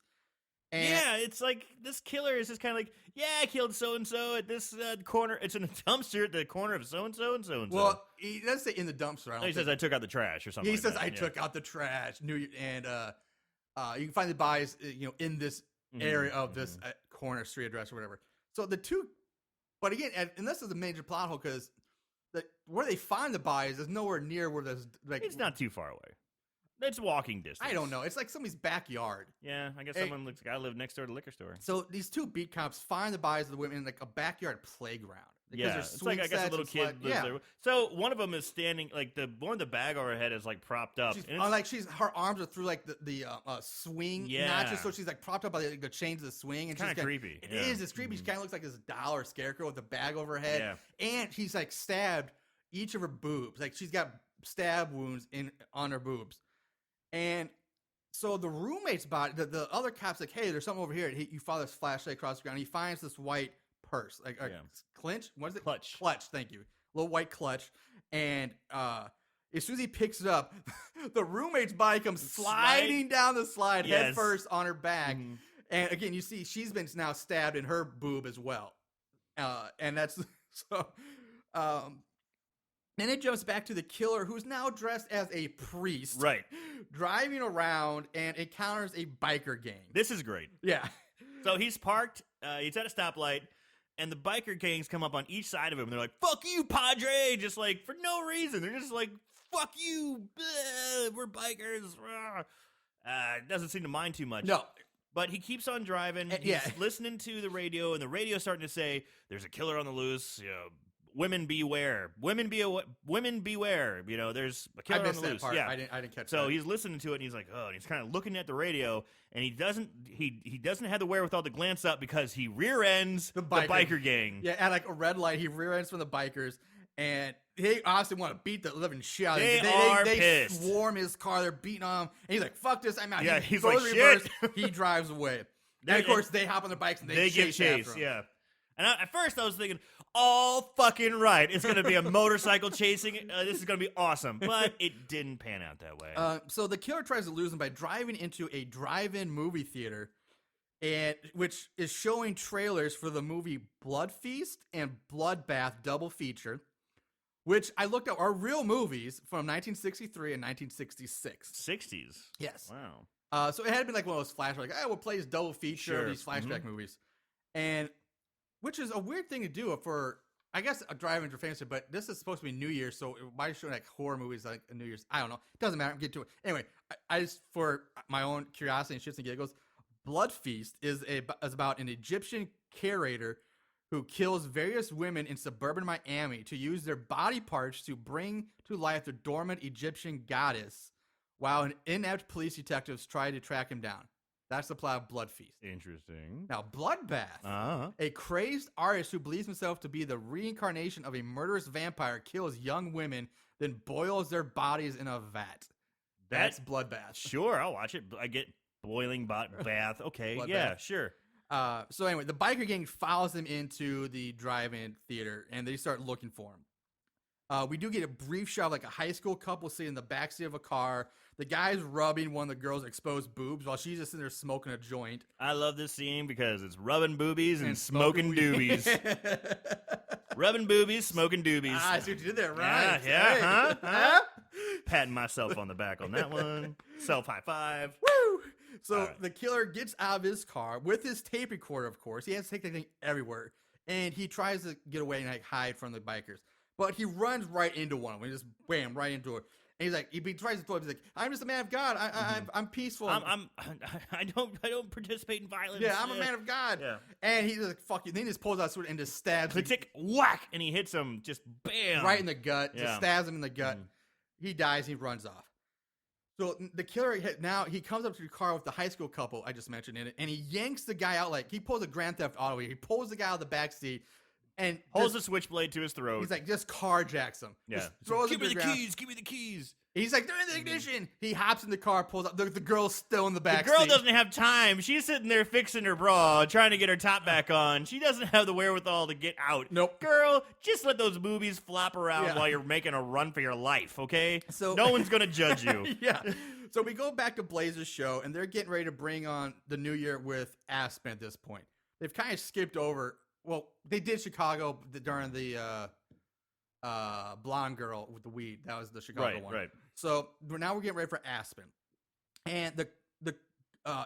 And yeah, it's like this killer is just kind of like, yeah, I killed so-and-so at this corner. It's in a dumpster at the corner of so-and-so and so-and-so. Well, he doesn't say in the dumpster. He says, I took out the trash or something. He like says, that. I took out the trash. And you can find the bodies, in this area of this corner street address or whatever. So the two, but again, and this is a major plot hole because where they find the bodies is nowhere near where there's like. It's not too far away. It's walking distance. I don't know. It's like somebody's backyard. Yeah, I guess someone looks like I live next door to the liquor store. So these two beat cops find the bodies of the women in like a backyard playground. Yeah, it's like I guess a little kid lives there. So one of them is standing, like the one with the bag over her head is like propped up. Her arms are through like the swing notches, so she's like propped up by the chains of the swing. And kind of creepy. It is. It's creepy. She kind of looks like this doll or scarecrow with a bag over her head. Yeah. And she's like stabbed each of her boobs. Like she's got stab wounds on her boobs. And so the roommate's body, the other cop's like, hey, there's something over here. You follow this flashlight across the ground. He finds this white purse, like clinch. What is it? Clutch. Clutch. Thank you. Little white clutch. And as soon as he picks it up, the roommate's body comes sliding down the slide head first on her back. Mm-hmm. And again, you see she's been now stabbed in her boob as well. And that's so. Then it jumps back to the killer, who's now dressed as a priest, right? Driving around and encounters a biker gang. This is great. Yeah. So he's parked. He's at a stoplight, and the biker gangs come up on each side of him. They're like, "Fuck you, Padre!" Just like for no reason. They're just like, "Fuck you, we're bikers." Doesn't seem to mind too much. No. But he keeps on driving. He's listening to the radio, and the radio's starting to say, "There's a killer on the loose. Women beware. Women beware. There's a killer on the loose." Part. Yeah, I didn't catch that. So he's listening to it, and he's like, "Oh," and he's kind of looking at the radio, and he doesn't have the wherewithal to glance up because he rear ends the biker gang. Yeah, at like a red light, he rear ends from the bikers, and they honestly want to beat the living shit out of him. They pissed. Swarm his car. They're beating on him, and he's like, "Fuck this, I'm out." Yeah, he he's like, reverse, "Shit." He drives away. And of course, they hop on their bikes and they get chased. After him. Yeah. And at first, I was thinking, all fucking right. It's going to be a motorcycle chasing. This is going to be awesome. But it didn't pan out that way. So the killer tries to lose him by driving into a drive-in movie theater, which is showing trailers for the movie Blood Feast and Bloodbath double feature, which I looked up are real movies from 1963 and 1966. 60s? Yes. Wow. So it had been like one of those flashbacks, like, we'll play this double feature of these flashback movies. And which is a weird thing to do for, I guess, a drive-in for fantasy, but this is supposed to be New Year's, so why show like horror movies like New Year's? I don't know. It doesn't matter. Get to it. Anyway, I just, for my own curiosity and shits and giggles, Blood Feast is about an Egyptian curator who kills various women in suburban Miami to use their body parts to bring to life the dormant Egyptian goddess, while inept police detectives try to track him down. That's the plot of Blood Feast. Interesting. Now, Bloodbath, a crazed artist who believes himself to be the reincarnation of a murderous vampire, kills young women, then boils their bodies in a vat. That's Bloodbath. Sure, I'll watch it. I get boiling bath. Okay, yeah, sure. So anyway, the biker gang follows them into the drive-in theater, and they start looking for him. We do get a brief shot of like a high school couple sitting in the backseat of a car. The guy's rubbing one of the girl's exposed boobs while she's just sitting there smoking a joint. I love this scene because it's rubbing boobies and smoking doobies. Rubbing boobies, smoking doobies. I see what you did there, right? Yeah, huh? Patting myself on the back on that one. Self high five. Woo! So the killer gets out of his car with his tape recorder, of course. He has to take the thing everywhere. And he tries to get away and like hide from the bikers. But he runs right into one of them. He just wham, right into it. And he's like, he tries to throw it. He's like, I'm just a man of God. I'm peaceful. I don't participate in violence. Yeah, I'm a man of God. Yeah. And he's like, fuck you. Then he just pulls out a sword and just stabs him. Tick, whack, and he hits him just bam. Right in the gut. Yeah. Just stabs him in the gut. He dies. He runs off. So the killer, now he comes up to the car with the high school couple I just mentioned in it, and he yanks the guy out like, he pulls a Grand Theft Auto. He pulls the guy out of the back seat and holds the switchblade to his throat. He's like, just carjacks him. Yeah. Just throws give him me to the ground. keys. Give me the keys. He's like, they're in the ignition. He hops in the car, pulls up. The girl's still in the back The girl seat. doesn't have time. She's sitting there fixing her bra, trying to get her top back on. She doesn't have the wherewithal to get out. Nope. Girl, just let those boobies flop around Yeah. while you're making a run for your life, okay? So- no one's going to judge you. Yeah. So we go back to Blazer's show, and they're getting ready to bring on the new year with Aspen at this point. They've kind of skipped over. Well, they did Chicago during the blonde girl with the weed. That was the Chicago one. Right. So now we're getting ready for Aspen. And the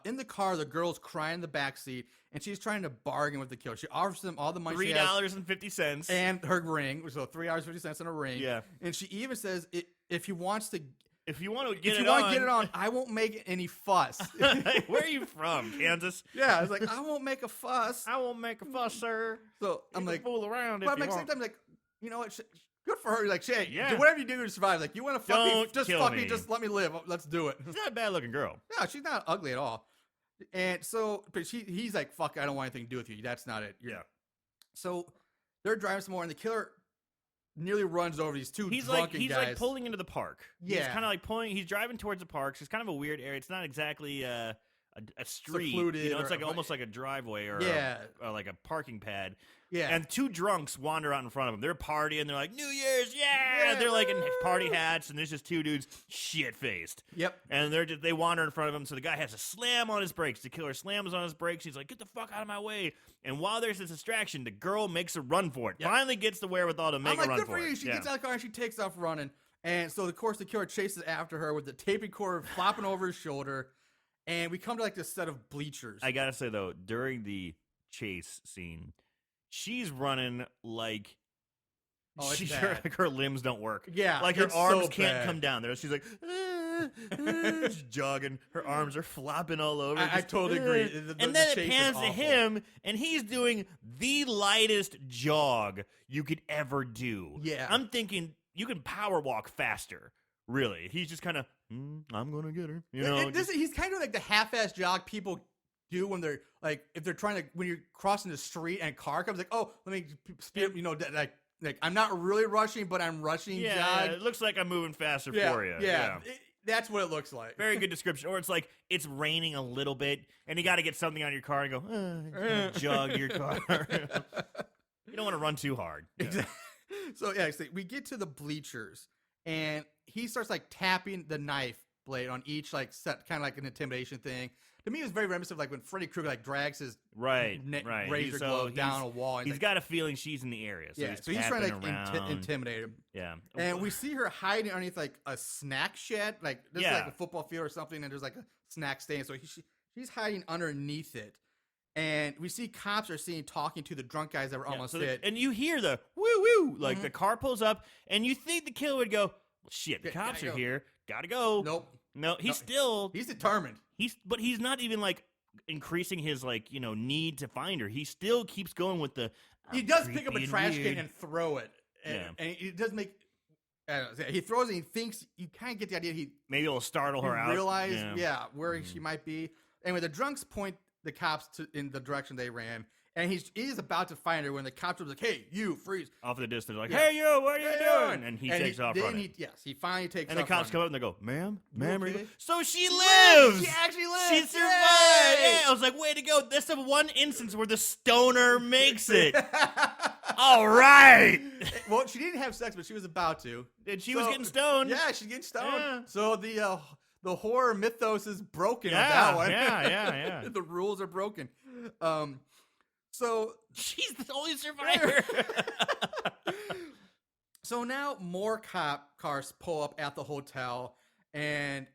in the car, the girl's crying in the back seat, and she's trying to bargain with the killer. She offers him all the money she has $3.50. and her ring, so $3.50 in a ring. Yeah. And she even says if he wants to. If you want to If get you it want on, to get it on, I won't make any fuss. Where are you from, Kansas? Yeah, I was like, I won't make a fuss. I won't make a fuss, sir. So I'm You like, can fool around but if I'm you like, want. sometimes like, you know what? Good for her. Like, Shay, Yeah. do whatever you do to survive. Like, you want to fuck me? Don't Just kill fuck me. me. Just let me live. Let's do it. She's not a bad-looking girl. No, she's not ugly at all. And so, but he's like, fuck, I don't want anything to do with you. That's not it. Yeah. So they're driving some more, and the killer nearly runs over these two He's drunken like guys. pulling into the park. Yeah. He's kind of like pulling. He's driving towards the park. So it's kind of a weird area. It's not exactly a street. Secluded You know, it's or- like almost like a driveway or Yeah. or like a parking pad. Yeah. And two drunks wander out in front of him. They're partying. They're like, New Year's, yeah! They're like in party hats, and there's just two dudes shit-faced. Yep. And they wander in front of him, so the guy has to slam on his brakes. The killer slams on his brakes. He's like, get the fuck out of my way. And while there's this distraction, the girl makes a run for it. Yep. Finally gets the wherewithal to make I'm like, a run good for it. you. She Yeah. gets out of the car and she takes off running. And so, of course, the killer chases after her with the tape recorder flopping over his shoulder. And we come to like this set of bleachers. I gotta say, though, during the chase scene, she's running like... Oh, it's bad. like her limbs don't work. Yeah, like her it's arms so can't bad. come down there. She's like, she's jogging. Her arms are flopping all over. I just, totally agree. The and then chase it is pans to awful. him, and he's doing the lightest jog you could ever do. Yeah. I'm thinking you can power walk faster. Really, he's just kind of, I'm gonna get her. You know, He's kind of like the half-ass jog people do when they're like, if they're trying to, when you're crossing the street and a car comes, like, oh, let me speed up, you know, like I'm not really rushing, but I'm rushing yeah, jog. it looks like I'm moving faster Yeah, for you. yeah. That's what it looks like. Very good description. Or it's like it's raining a little bit, and you got to get something on your car and go, jog your car. You don't want to run too hard. Exactly. So yeah, so we get to the bleachers, and he starts like tapping the knife blade on each like set, kind of like an intimidation thing. To me, it was very reminiscent of like when Freddy Krueger like drags his Right. razor glove down a wall. And He's got a feeling she's in the area. So yeah, so he's trying to like intimidate him. Yeah. And we see her hiding underneath like a snack shed, like this is like a football field or something, and there's like a snack stand. So she's hiding underneath it. And we see cops are seen talking to the drunk guys that were almost hit. And you hear the woo woo, like the car pulls up, and you think the killer would go, well, shit, the cops are here, gotta go. Nope. No, he's determined. But he's not even like increasing his like need to find her. He still keeps going with the. He does pick up a trash can and throw it, and he does make. He throws it. He thinks you kind of get the idea. Maybe it'll startle her out. Realize, where she might be. Anyway, the drunks point the cops in the direction they ran, and he's about to find her when the cops are like, "Hey, you, freeze!" Off in the distance, like, "Hey, you, what are you doing?" And he takes off running. He finally takes off. And the cops come running. up and they go, "Ma'am, ma'am, okay? so she lives. She actually lives. She survived. Yay! Yeah, I was like, way to go. That's the one instance where the stoner makes it. All right. Well, she didn't have sex, but she was about to. And she was getting stoned. Yeah, she's getting stoned. Yeah. So the horror mythos is broken on Yeah, that one. yeah. The rules are broken. So She's the only survivor. so now more cop cars pull up at the hotel, and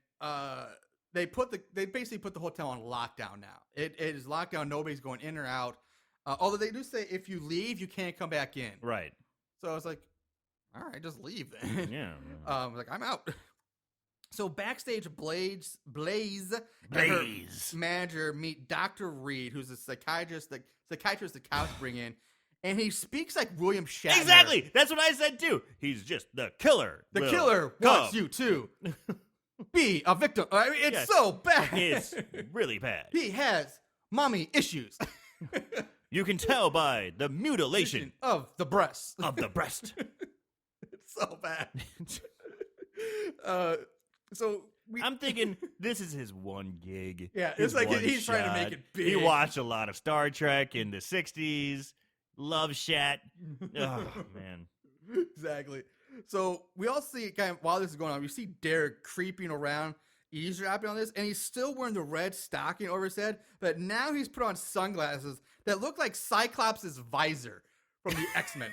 they basically put the hotel on lockdown now. It is locked down. Nobody's going in or out. Although they do say if you leave, you can't come back in. Right. So I was like, all right, just leave then. Yeah. Like I'm out. So backstage, Blaze and her manager meet Dr. Reed, who's a psychiatrist. The psychiatrist the cops bring in, and he speaks like William Shatner. Exactly. That's what I said too. He's just the killer. The killer wants you to be a victim. I mean, it's so bad. It's really bad. He has mommy issues. You can tell by the mutilation of the breast. It's so bad. I'm thinking this is his one gig. Yeah, it's like he's trying to make it big. He watched a lot of Star Trek in the 60s. Love Shat. Oh, man. Exactly. So we all see, kind of, while this is going on, we see Derek creeping around, eavesdropping on this, and he's still wearing the red stocking over his head, but now he's put on sunglasses that look like Cyclops' visor from the X-Men.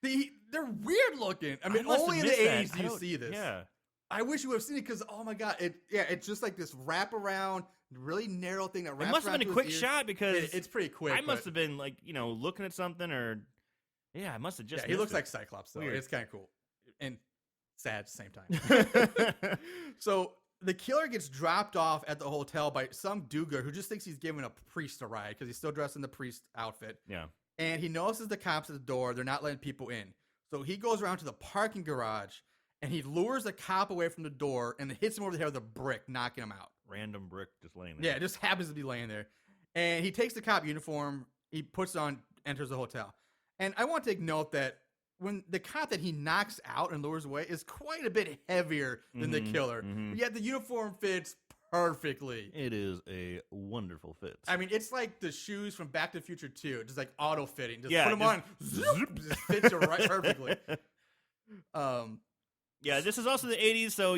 They're weird looking. I mean, only in the 80s do you see this. Yeah. I wish you would have seen it because, oh my God, it's just like this wraparound, really narrow thing that wraps around. It must have been a quick shot because it's pretty quick. I must have been like, looking at something or, I must have just. Yeah, he looks like Cyclops though. Weird. It's kind of cool and sad at the same time. So the killer gets dropped off at the hotel by some do-gooder who just thinks he's giving a priest a ride because he's still dressed in the priest outfit. Yeah. And he notices the cops at the door. They're not letting people in. So he goes around to the parking garage. And he lures the cop away from the door and hits him over the head with a brick, knocking him out. Random brick just laying there. Yeah, it just happens to be laying there. And he takes the cop uniform, he puts it on, enters the hotel. And I want to take note that when the cop that he knocks out and lures away is quite a bit heavier than the killer. Yet the uniform fits perfectly. It is a wonderful fit. I mean, it's like the shoes from Back to the Future 2. Just like auto-fitting. Just put them on, just fits you right perfectly. Yeah, this is also the 80s, so,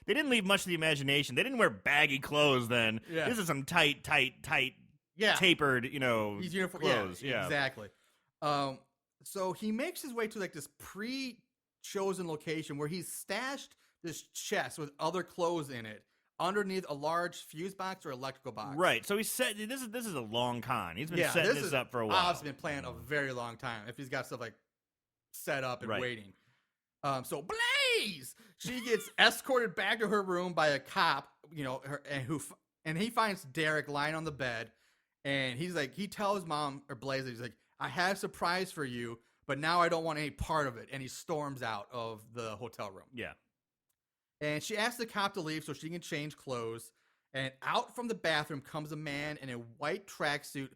they didn't leave much to the imagination. They didn't wear baggy clothes then. Yeah. This is some tight, tapered, He's uniform, clothes. Yeah, exactly. So he makes his way to, like, this pre-chosen location where he's stashed this chest with other clothes in it underneath a large fuse box or electrical box. Right, so he said, this is a long con. He's been setting this up for a while. Obviously been playing a very long time if he's got stuff, like, set up and waiting. So Blaze, she gets escorted back to her room by a cop, and he finds Derek lying on the bed, and he tells mom or Blaze, he's like, I have a surprise for you, but now I don't want any part of it, and he storms out of the hotel room. Yeah, and she asks the cop to leave so she can change clothes, and out from the bathroom comes a man in a white tracksuit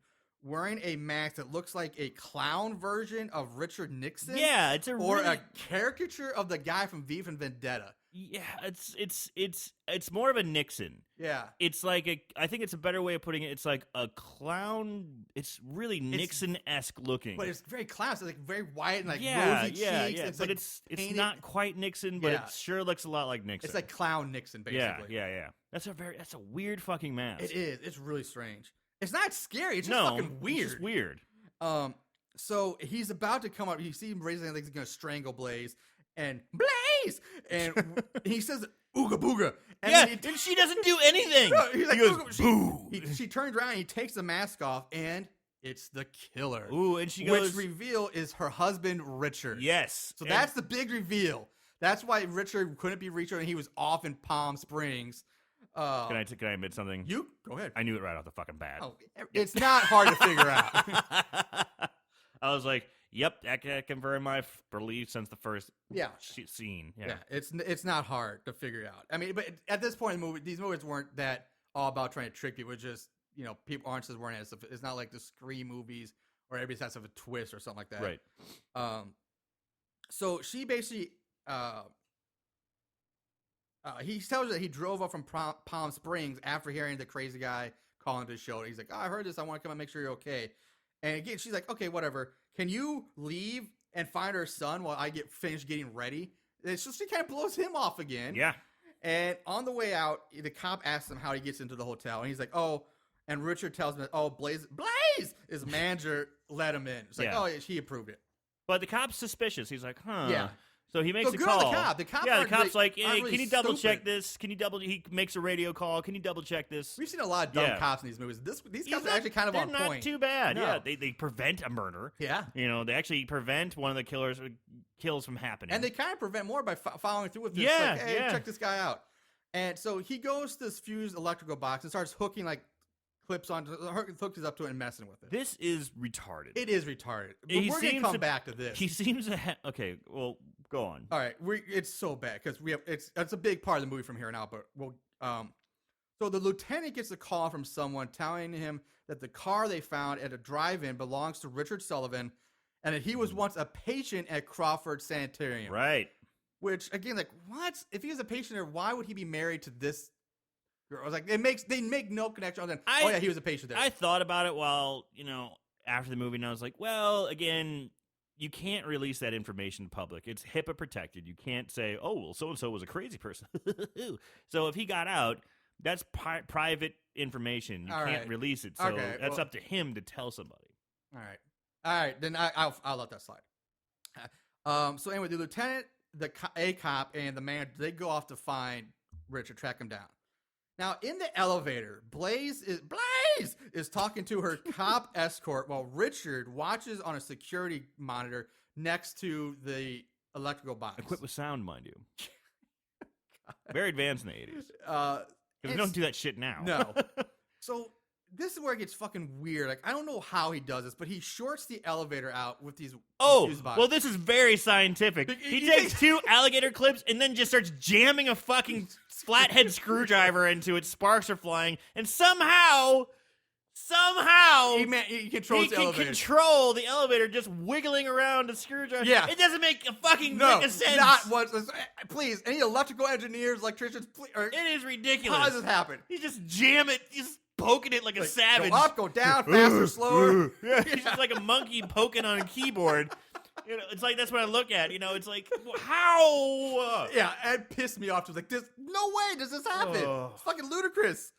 wearing a mask that looks like a clown version of Richard Nixon. Yeah, a caricature of the guy from V for Vendetta. Yeah, it's more of a Nixon. Yeah, it's like I think it's a better way of putting it. It's like a clown. It's really Nixon-esque looking, but it's very clown. It's like very white and like rosy cheeks. Yeah. It's but like it's not quite Nixon, but it sure looks a lot like Nixon. It's like clown Nixon, basically. Yeah. That's a weird fucking mask. It is. It's really strange. It's not scary. It's just fucking weird. It's just weird. So he's about to come up. You see him raising like he's going to strangle Blaze. And Blaze! And he says, ooga booga. And and she doesn't do anything. No, he's like, he goes, boo. She turns around and he takes the mask off, and it's the killer. Ooh, and she goes... Which reveal is her husband, Richard. Yes. So that's the big reveal. That's why Richard couldn't be Richard, and he was off in Palm Springs. Can I admit something? You go ahead. I knew it right off the fucking bat. Oh, it's not hard to figure out. I was like, "Yep, that can confirm my belief since the first scene." Yeah, it's not hard to figure out. I mean, but at this point in the movie, these movies weren't that all about trying to trick people. It's just people aren't just weren't as it's not like the Scream movies where everybody has to have a twist or something like that. Right. So she basically. He tells her that he drove up from Palm Springs after hearing the crazy guy calling to the show. He's like, I heard this. I want to come and make sure you're okay. And again, she's like, okay, whatever. Can you leave and find her son while I get finished getting ready? And so she kind of blows him off again. Yeah. And on the way out, the cop asks him how he gets into the hotel. And he's like, and Richard tells him that, Blaze, his manager let him in. It's like, he approved it. But the cop's suspicious. He's like, huh. Yeah. So he makes So a good on call. the cop. The cop yeah, the aren't cop's really- like, aren't hey, really can you double check stupid. this? He makes a radio call. Can you double check this? We've seen a lot of dumb Yeah. cops in these movies. These He's cops are not- actually kind of they're on not point. too bad. No. Yeah, they prevent a murder. Yeah. You know, they actually prevent one of the kills from happening. And they kind of prevent more by following through with this. Yeah, like, hey, yeah. check this guy out. And so he goes to this fused electrical box and starts hooking like clips onto, hooks up to it and messing with it. This is retarded. It is retarded. But He we're gonna seems come to- back to this. He seems to have. Okay, well, go on. All right, it's so bad because it's a big part of the movie from here on out. But so the lieutenant gets a call from someone telling him that the car they found at a drive-in belongs to Richard Sullivan, and that he was once a patient at Crawford Sanitarium. Right. Which again, like, what? If he was a patient there, why would he be married to this girl? I was like, they make no connection other than oh yeah, he was a patient there. I thought about it while after the movie, and I was like, well, again, you can't release that information to public. It's HIPAA protected. You can't say, oh, well, so and so was a crazy person. So if he got out, that's private information. You All can't right. release it. So Okay, that's well- up to him to tell somebody. All right. Then I'll let that slide. So anyway, the lieutenant, a cop, and the man, they go off to find Richard, track him down. Now in the elevator, Blaze is talking to her cop escort while Richard watches on a security monitor next to the electrical box. Equipped with sound, mind you. Very advanced in the 80s. Because they It's- don't do that shit now. No. So this is where it gets fucking weird. Like, I don't know how he does this, but he shorts the elevator out with these Oh, fuse boxes. well, this is very scientific. He takes two alligator clips and then just starts jamming a fucking flathead screwdriver into it. Sparks are flying, and somehow he controls he the can elevator. control the elevator just wiggling around the screwdriver. Yeah. It doesn't make a fucking No, lick of sense. not once. Please, any electrical engineers, electricians, please. It is ridiculous. How does this happen? He's just jamming it. He's poking it like a savage. Go up, go down, faster, slower. Yeah, he's just like a monkey poking on a keyboard. It's like that's what I look at. It's like how? Yeah, it pissed me off. Just like this. No way does this happen. Ugh. It's fucking ludicrous.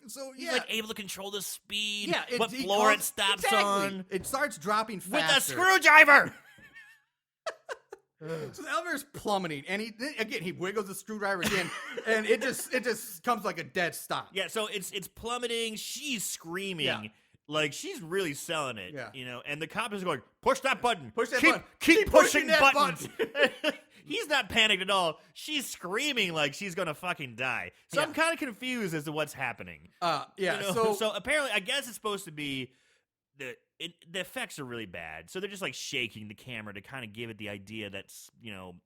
So He's yeah, like able to control the speed. yeah. what he floor it calls- stops exactly. on It starts dropping with a faster. screwdriver. So the elevator's plummeting, and he wiggles the screwdriver again, and it just comes like a dead stop. Yeah, so it's plummeting. She's screaming. Yeah. Like she's really selling it, Yeah. And the cop is going, push that button, Push that keep, button. keep pushing that buttons. He's not panicked at all. She's screaming like she's gonna fucking die. So I'm Yeah. kind of confused as to what's happening. Yeah. So apparently, I guess it's supposed to be the effects are really bad. So they're just like shaking the camera to kind of give it the idea that's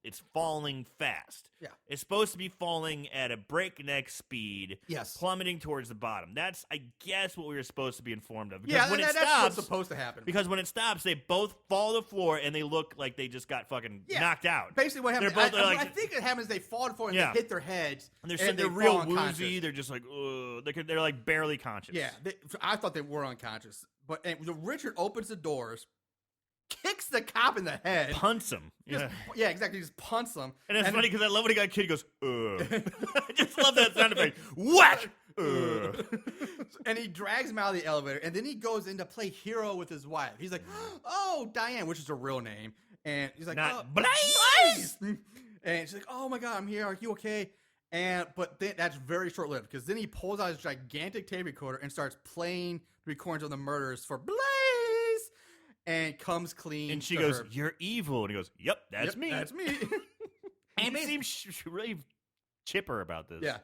it's falling fast. Yeah. It's supposed to be falling at a breakneck speed. Yes. Plummeting towards the bottom. That's, I guess, what we were supposed to be informed of. Because yeah, when that's it stops, what's supposed to happen. because when it stops, they both fall to the floor and they look like they just got fucking Yeah. knocked out. Basically, what happens? They're both I like- think it happens. They fall to the floor and Yeah. they hit their heads, And they're they real fall unconscious. woozy. They're just like, ugh. They're like barely conscious. Yeah, I thought they were unconscious, but Richard opens the doors, kicks the cop in the head. Punts him. Just, yeah, exactly. Just punts him. And it's funny because I love when he got a kid. He goes, ugh. I just love that sound effect. Whack! Ugh. And he drags him out of the elevator, and then he goes in to play hero with his wife. He's like, "Oh, Diane," which is her real name, and he's like, Not oh, Blaze! And she's like, "Oh my God, I'm here. Are you okay?" But then that's very short lived because then he pulls out his gigantic tape recorder and starts playing the recordings of the murders for Blaze, and comes clean. And she to goes, her. "You're evil." And he goes, "Yep, that's Yep, me." That's me. And he Amazing. seems really chipper about this. Yeah.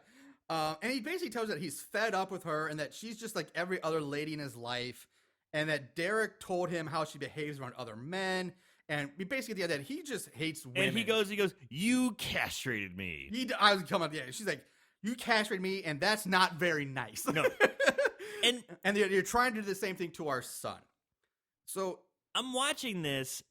And he basically tells her that he's fed up with her and that she's just like every other lady in his life, and that Derek told him how she behaves around other men. And we basically get the idea that he just hates women. And he goes, "You castrated me." I was coming up, yeah. She's like, "You castrated me, and that's not very nice." No. And you're trying to do the same thing to our son. So I'm watching this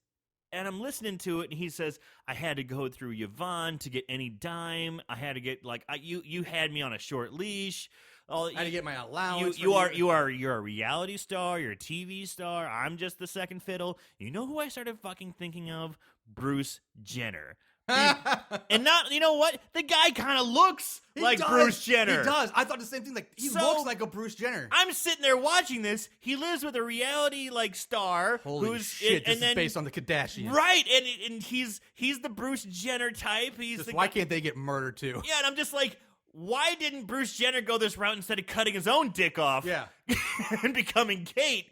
and I'm listening to it, and he says, "I had to go through Yvonne to get any dime. I had to get you had me on a short leash. I had to get my allowance. You're a reality star. You're a TV star. I'm just the second fiddle. You know who I started fucking thinking of? Bruce Jenner. And not, you know what? The guy kind of looks like Bruce Jenner. He does. I thought the same thing. Like he looks like a Bruce Jenner. I'm sitting there watching this. He lives with a reality star. Holy shit! This is based on the Kardashians, right? And he's the Bruce Jenner type. Why can't they get murdered too? Yeah, and I'm just like, why didn't Bruce Jenner go this route instead of cutting his own dick off? Yeah. And becoming Kate?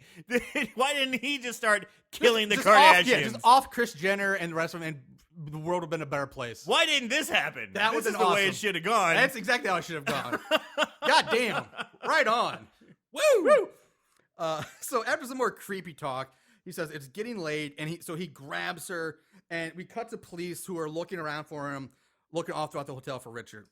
Why didn't he just start killing the Kardashians? Just off Kris Jenner and the rest of them, and the world would have been a better place. Why didn't this happen? That was the way it should have gone. That's exactly how it should have gone. God damn. Right on. Woo! So after some more creepy talk, he says it's getting late, and he grabs her, and we cut to police who are looking around for him, looking all throughout the hotel for Richard.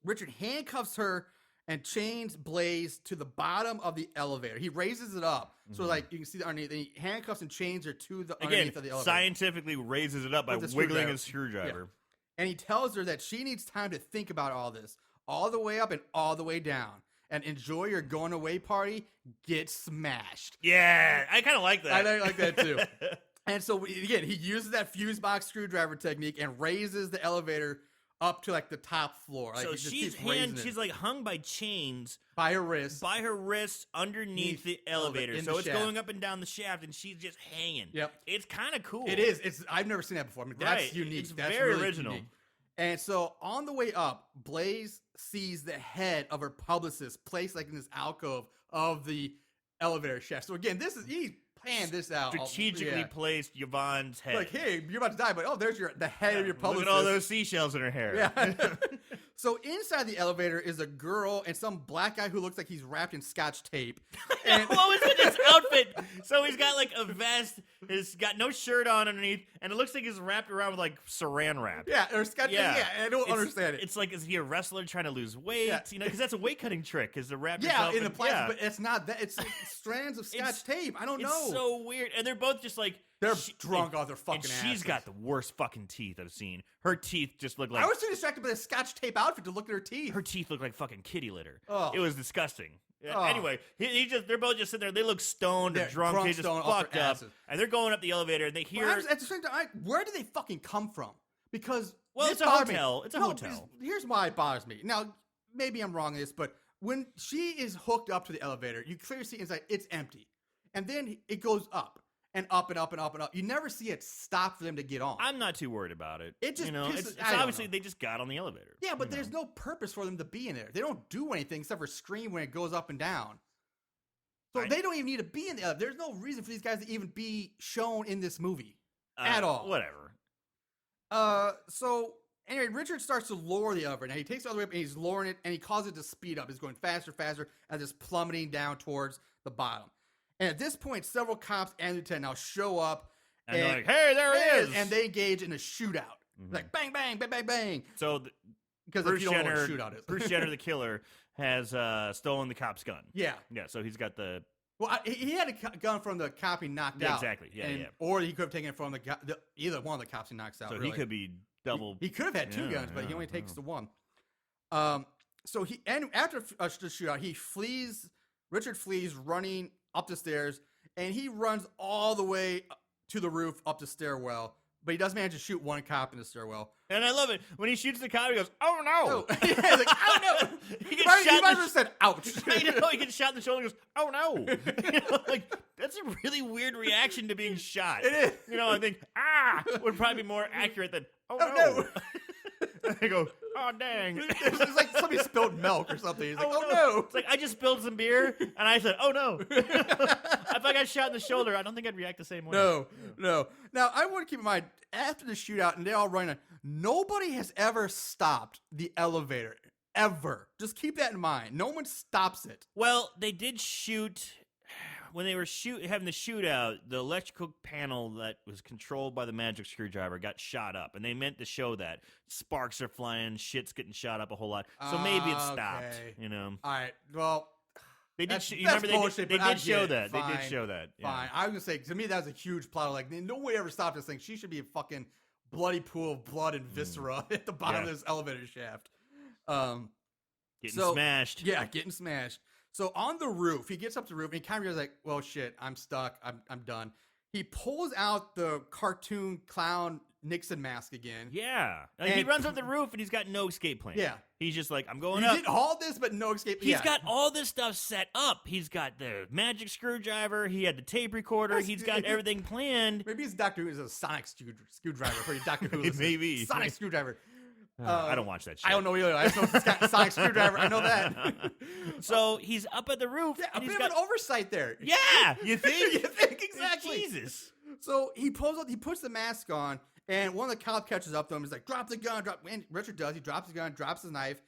Richard handcuffs her and chains Blaze to the bottom of the elevator. He raises it up. So, like, you can see the underneath. And he handcuffs and chains her to the underneath of the elevator. Scientifically raises it up by wiggling his screwdriver. Yeah. And he tells her that she needs time to think about all this. All the way up and all the way down. And enjoy your going away party. Get smashed. Yeah, I kind of like that. I like that, too. And so, again, he uses that fuse box screwdriver technique and raises the elevator up to like the top floor. Like, so she's like hung by chains by her wrists underneath the elevator. So it's going up and down the shaft, and she's just hanging. Yep, it's kind of cool. It is. I've never seen that before. I mean, that's unique. That's very really original. Unique. And so on the way up, Blaze sees the head of her publicist placed like in this alcove of the elevator shaft. So again, he's planned this out. Strategically placed Yvonne's head. Like, hey, you're about to die, but there's the head of your publicist. Look at all those seashells in her hair. Yeah. So inside the elevator is a girl and some black guy who looks like he's wrapped in Scotch tape. And what was in his outfit? So he's got like a vest, he's got no shirt on underneath, and it looks like he's wrapped around with like saran wrap. Yeah, or Scotch. Yeah, I don't understand it. It's like, is he a wrestler trying to lose weight? Yeah. You know, because that's a weight cutting trick. Is to wrap yourself in the plastic, but it's not that. It's strands of Scotch tape. I don't know. It's so weird, and they're both just like drunk off their fucking asses. She's got the worst fucking teeth I've seen. Her teeth just look like. I was too distracted by the Scotch tape outfit to look at her teeth. Her teeth look like fucking kitty litter. Oh. It was disgusting. Anyway, they're both just sitting there. They look stoned and drunk. They just fucked up, and they're going up the elevator, and they hear. At the same time, where do they fucking come from? Because it's a hotel. It's a hotel. Here's why it bothers me. Now, maybe I'm wrong in this, but when she is hooked up to the elevator, you clearly see inside it's empty, and then it goes up. And up and up and up and up. You never see it stop for them to get on. I'm not too worried about it. It just it's obviously they just got on the elevator. Yeah, but there's no purpose for them to be in there. They don't do anything except for scream when it goes up and down. So they don't even need to be in the elevator. There's no reason for these guys to even be shown in this movie at all. Whatever. So anyway, Richard starts to lower the elevator. Now he takes it all the way up and he's lowering it and he causes it to speed up. It's going faster as it's plummeting down towards the bottom. And at this point, several cops and lieutenant now show up. And they're like, hey, there it is. And they engage in a shootout. Like, bang, bang, bang, bang, bang. So, because Bruce Jenner, Bruce Jenner, the killer, has stolen the cop's gun. Yeah. Yeah, so he's got the... Well, he had a gun from the cop he knocked out. Exactly, yeah. Or he could have taken it from either one of the cops he knocks out. So he could be double... He could have had two guns, but he only takes the one. So after the shootout, he flees... Richard flees running up the stairs, and he runs all the way to the roof up the stairwell, but he does manage to shoot one cop in the stairwell. And I love it. When he shoots the cop, he goes, oh no! Yeah, he's like, oh no! He might as well said, ouch. I know, he gets shot in the shoulder and goes, oh no! Like, that's a really weird reaction to being shot. It is. I think, would probably be more accurate than, oh no! And they go, oh dang. It's like somebody spilled milk or something. He's like, oh no. It's like, I just spilled some beer, and I said, oh no. If I got shot in the shoulder, I don't think I'd react the same way. No. Now, I want to keep in mind, after the shootout, and they all run, nobody has ever stopped the elevator. Ever. Just keep that in mind. No one stops it. Well, they did shoot... When they were having the shootout, the electrical panel that was controlled by the magic screwdriver got shot up, and they meant to show that. Sparks are flying, shit's getting shot up a whole lot. So maybe it stopped, All right, well... They did. They did show that. Fine, they did show that. Yeah. Fine. I was gonna say, to me, that was a huge plot. Like, no one ever stopped this thing. She should be a fucking bloody pool of blood and viscera at the bottom of this elevator shaft. Getting smashed. Yeah, getting smashed. So on the roof, he gets up to the roof and he kind of realizes, like, well, shit, I'm stuck. I'm done. He pulls out the cartoon clown Nixon mask again. Yeah. Like, he runs up the roof and he's got no escape plan. Yeah. He's just like, I'm going He up. did all this, but no escape. He's got all this stuff set up. He's got the magic screwdriver. He had the tape recorder. He's got everything planned. Maybe it's Doctor Who is a sonic screwdriver for you Doctor Who. Maybe. Sonic screwdriver. I don't watch that shit. I don't know either. I just know it's got sonic screwdriver. I know that. So he's up at the roof. Yeah, a and bit he's of got an oversight there. Yeah, you think? You think exactly. Jesus. So he puts the mask on, and one of the cops catches up to him. He's like, drop the gun, drop. And Richard does. He drops the gun, drops his knife,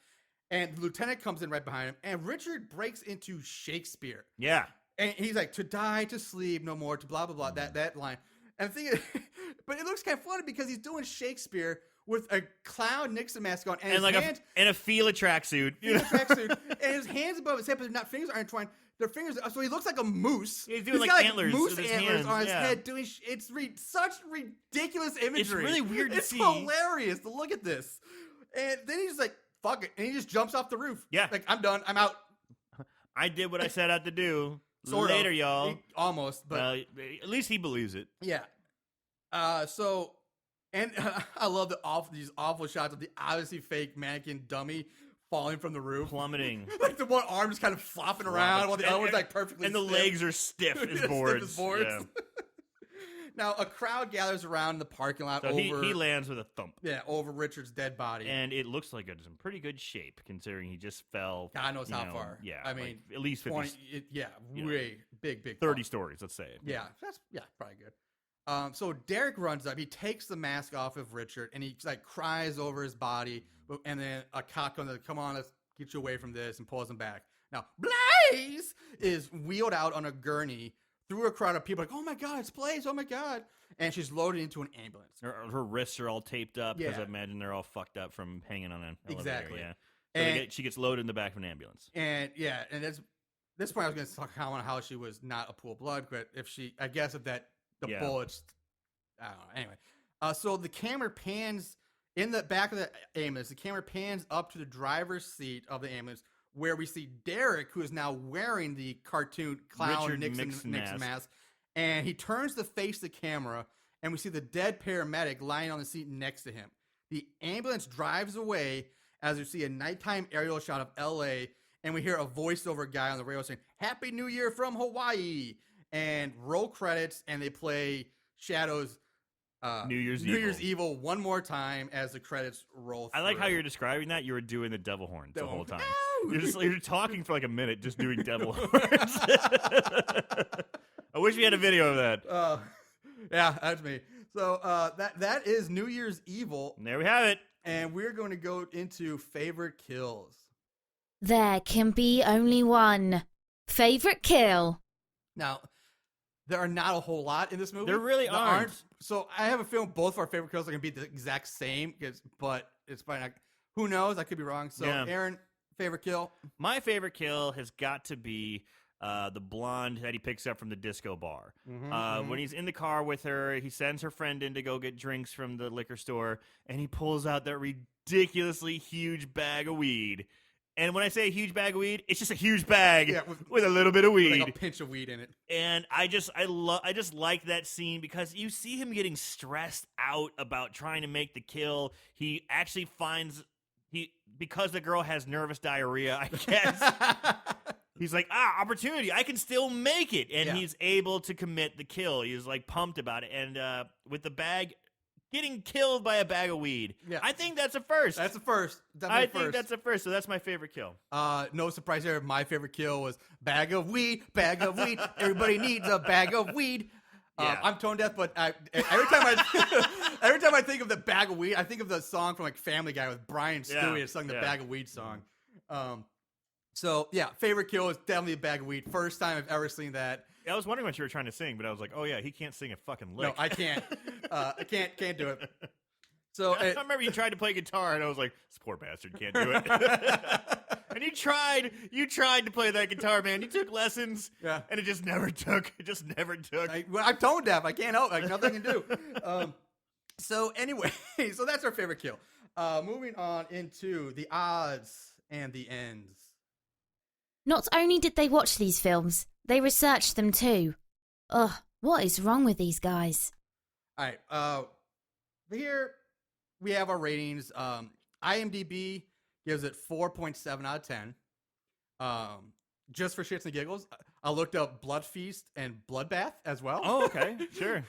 and the lieutenant comes in right behind him, and Richard breaks into Shakespeare. Yeah. And he's like, to die, to sleep, no more, to blah, blah, blah, that line. And the thing is, but it looks kind of funny because he's doing Shakespeare with a clown Nixon mask on, and his like hands, a Fila tracksuit. and his hands above his head, but not fingers aren't entwined. Their fingers, so he looks like a moose. He's doing like got antlers moose with his antlers hands, on his yeah. head. Doing it's such ridiculous imagery. It's really weird to see. It's hilarious to look at this. And then he's like, "Fuck it," and he just jumps off the roof. Yeah, like I'm done. I'm out. I did what I set out to do. Sort Later, of. y'all. Almost, but at least he believes it. yeah. So, and I love these awful shots of the obviously fake mannequin dummy falling from the roof, Plummeting. like the one arm is kind of flopping around while the other one's like perfectly and the stiff. legs are stiff as boards. Yeah. Now a crowd gathers around the parking lot So over. he lands with a thump. Yeah, over Richard's dead body, And it looks like it's in pretty good shape considering he just fell. God knows how you know, far. Yeah, I like mean, at least 50, 20, way big 30 fall. stories, let's say. Yeah, that's probably good. So Derek runs up. He takes the mask off of Richard, and he like cries over his body. And then a cop comes, like, "Come on, let's get you away from this," and pulls him back. Now Blaze is wheeled out on a gurney through a crowd of people. Like, "Oh my God, it's Blaze! Oh my God!" And she's loaded into an ambulance. Her wrists are all taped up because Yeah. I imagine they're all fucked up from hanging on an elevator. Exactly. Yeah. So And- she gets loaded in the back of an ambulance. And yeah, and this point I was going to talk on how she was not a pool of blood, but I guess if the Yeah. bullets, I don't know. Anyway, so the camera pans in the back of the ambulance. The camera pans up to the driver's seat of the ambulance, where we see Derek, who is now wearing the cartoon clown Richard Nixon mask. mask, and he turns to face the camera, and we see the dead paramedic lying on the seat next to him. The ambulance drives away as we see a nighttime aerial shot of L.A., and we hear a voiceover guy on the radio saying, "Happy New Year from Hawaii," and roll credits, and they play Shadow's New Year's Evil one more time as the credits roll through. I like how you're describing that. You were doing the devil horns the whole time. Ow! You're talking for like a minute just doing devil horns. I wish we had a video of that. Yeah, that's me. So that is New Year's Evil, And there we have it. and we're going to go into favorite kills. There can be only one. Favorite kill. Now, there are not a whole lot in this movie. There really aren't. So I have a feeling both of our favorite kills are going to be the exact same, but it's probably not. Who knows? I could be wrong. So, Yeah. Aaron, favorite kill? My favorite kill has got to be the blonde that he picks up from the disco bar. When he's in the car with her, he sends her friend in to go get drinks from the liquor store, and he pulls out that ridiculously huge bag of weed. And when I say a huge bag of weed, it's just a huge bag with a little bit of weed. Like a pinch of weed in it. And I just like that scene because you see him getting stressed out about trying to make the kill. He actually finds because the girl has nervous diarrhea, I guess. He's like, opportunity, I can still make it. And he's able to commit the kill. He's like pumped about it. And with the bag, getting killed by a bag of weed. Yeah. I think that's a first. That's a first. I think that's a first. So that's my favorite kill. No surprise there. My favorite kill was bag of weed, bag of weed. Everybody needs a bag of weed. Yeah. I'm tone deaf, but every time I think of the bag of weed, I think of the song from like Family Guy with Brian Stewie that sung the bag of weed song. So yeah, favorite kill is definitely a bag of weed. First time I've ever seen that. I was wondering what you were trying to sing, but I was like, oh yeah, he can't sing a fucking lick. No, I can't. I can't do it. So I remember you tried to play guitar, and I was like, this poor bastard can't do it. And you tried to play that guitar, man. You took lessons, and it just never took. I'm tone deaf. I can't help. Like nothing I can do. So anyway, so that's our favorite kill. Moving on into the odds and the ends. Not only did they watch these films, they researched them too. Ugh, what is wrong with these guys? All right. here we have our ratings. IMDb gives it 4.7 out of 10. Just for shits and giggles, I looked up Blood Feast and Bloodbath as well. Oh, okay, sure.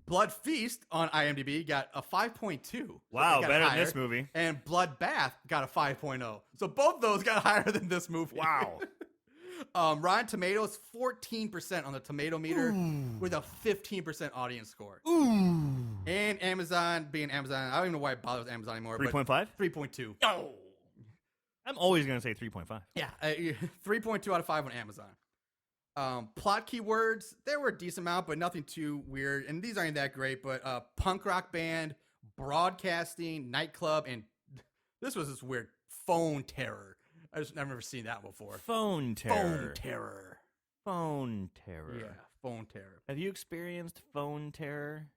Blood Feast on IMDb got a 5.2. Wow, got better than higher. this movie. And Bloodbath got a 5.0. So both those got higher than this movie. Wow. Rotten Tomatoes, 14% on the tomato meter with a 15% audience score. Ooh. And Amazon, being Amazon, I don't even know why it bothers Amazon anymore. 3.5? 3.2. Oh. I'm always going to say 3.5. Yeah, 3.2 out of 5 on Amazon. Plot keywords, there were a decent amount, but nothing too weird. And these aren't that great, but punk rock band, broadcasting, nightclub, and this was this weird phone terror. I've never seen that before. Phone terror. Phone terror. Phone terror. Yeah, phone terror. Have you experienced phone terror?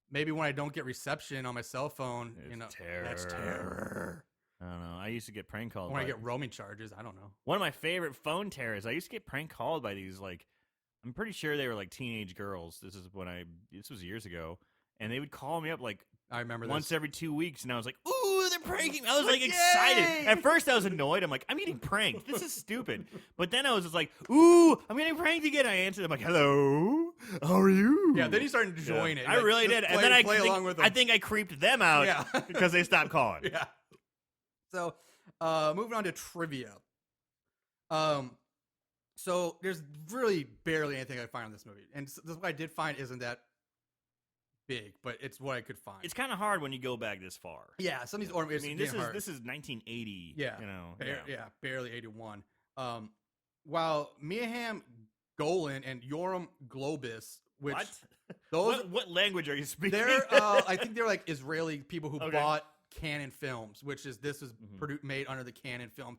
Maybe when I don't get reception on my cell phone, It's that's terror. I don't know. I used to get prank called. When I get roaming charges, I don't know. One of my favorite phone terrors. I used to get prank called by these, like, I'm pretty sure they were like teenage girls. This was years ago, and they would call me up like I remember once this. every 2 weeks, and I was like, "Ooh, they're pranking!" me. I was like Yay! excited. At first, I was annoyed. I'm like, "I'm getting pranked. This is stupid." But then I was just like, "Ooh, I'm getting pranked again." I answered. I'm like, "Hello, how are you?" Yeah, then you started enjoying it. I Like, really just did, play, and then I play along with them. I think I creeped them out Yeah. because they stopped calling. Yeah. So, moving on to trivia. So there's really barely anything I find on this movie, and what I did find isn't that big, but it's what I could find. It's kind of hard when you go back this far. Yeah, some of these ornaments. I mean, this is 1980. Yeah, you know, barely 81. While Miaham Golan and Yoram Globus, which What? those What language are you speaking? they're I think they're like Israeli people who Okay. bought Canon Films, which is this is Mm-hmm. made under the Canon Film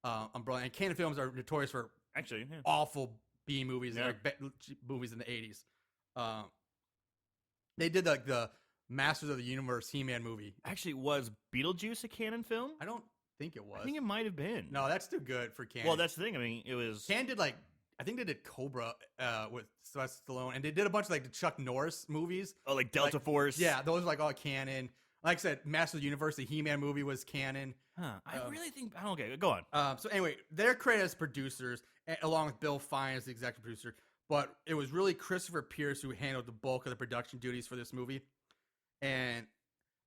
umbrella. And Canon Films are notorious for Actually, yeah. awful B movies, Yeah. like movies in the 80s. They did like the Masters of the Universe He-Man movie. Actually, was Beetlejuice a canon film? I don't think it was. I think it might have been. No, that's too good for Canon. Well, that's the thing. I mean, it was. Canon did like I think they did Cobra with Sylvester Stallone, and they did a bunch of like the Chuck Norris movies. Oh, like Delta Force. Yeah, those are like all canon. Like I said, Masters of the Universe, the He-Man movie was canon. Huh. I really think. Okay, go on. So anyway, they're credited as producers, along with Bill Fine as the executive producer. But it was really Christopher Pierce who handled the bulk of the production duties for this movie. And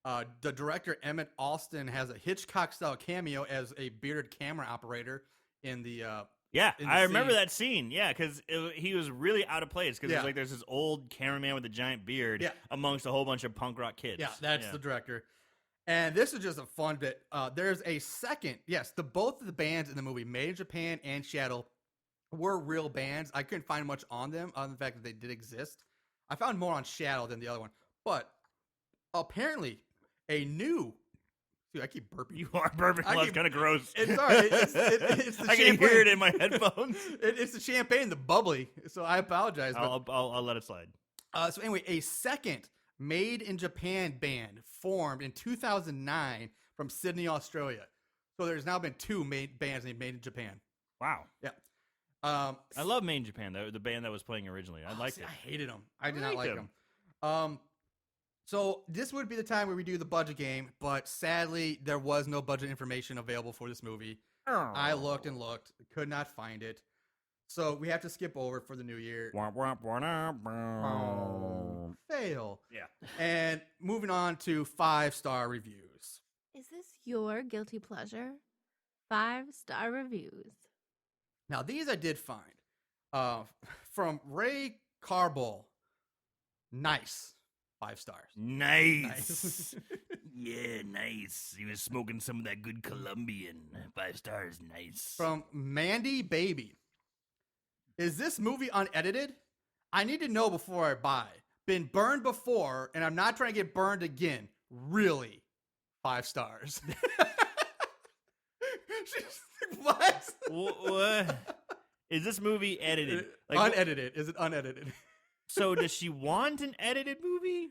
the director, Emmett Alston, has a Hitchcock-style cameo as a bearded camera operator in the... Yeah, in the I remember scene. that scene. Yeah, because he was really out of place. Because Yeah. like there's this old cameraman with a giant beard Yeah. amongst a whole bunch of punk rock kids. Yeah, that's the director. And this is just a fun bit. There's a second... Yes, both of the bands in the movie, Made in Japan and Shadow, were real bands. I couldn't find much on them, other than the fact that they did exist. I found more on Shadow than the other one. But apparently, a new... Dude, I keep burping. You are perfect. Well, it's kind of gross. It's all right. It's the I can hear it in my headphones. It's the champagne, the bubbly. So I apologize. But, I'll let it slide. so anyway, a second Made in Japan band formed in 2009 from Sydney, Australia. So there's now been two bands named Made in Japan. Wow. Yeah. I love Made in Japan, the band that was playing originally. I liked it. I hated them. I did not liked like them. So this would be the time where we do the budget game, but sadly there was no budget information available for this movie. I looked and looked, could not find it. So we have to skip over for the new year. Fail. Yeah. And moving on to 5-star reviews. Is this your guilty pleasure? 5-star reviews. Now these I did find. From Ray Carball. Nice. 5 stars. Nice. Yeah, nice. He was smoking some of that good Colombian. 5 stars, nice. From Mandy Baby. Is this movie unedited? I need to know before I buy. Been burned before, and I'm not trying to get burned again. Really? 5 stars. What? What? Is this movie edited? Unedited. Is it unedited? So does she want an edited movie?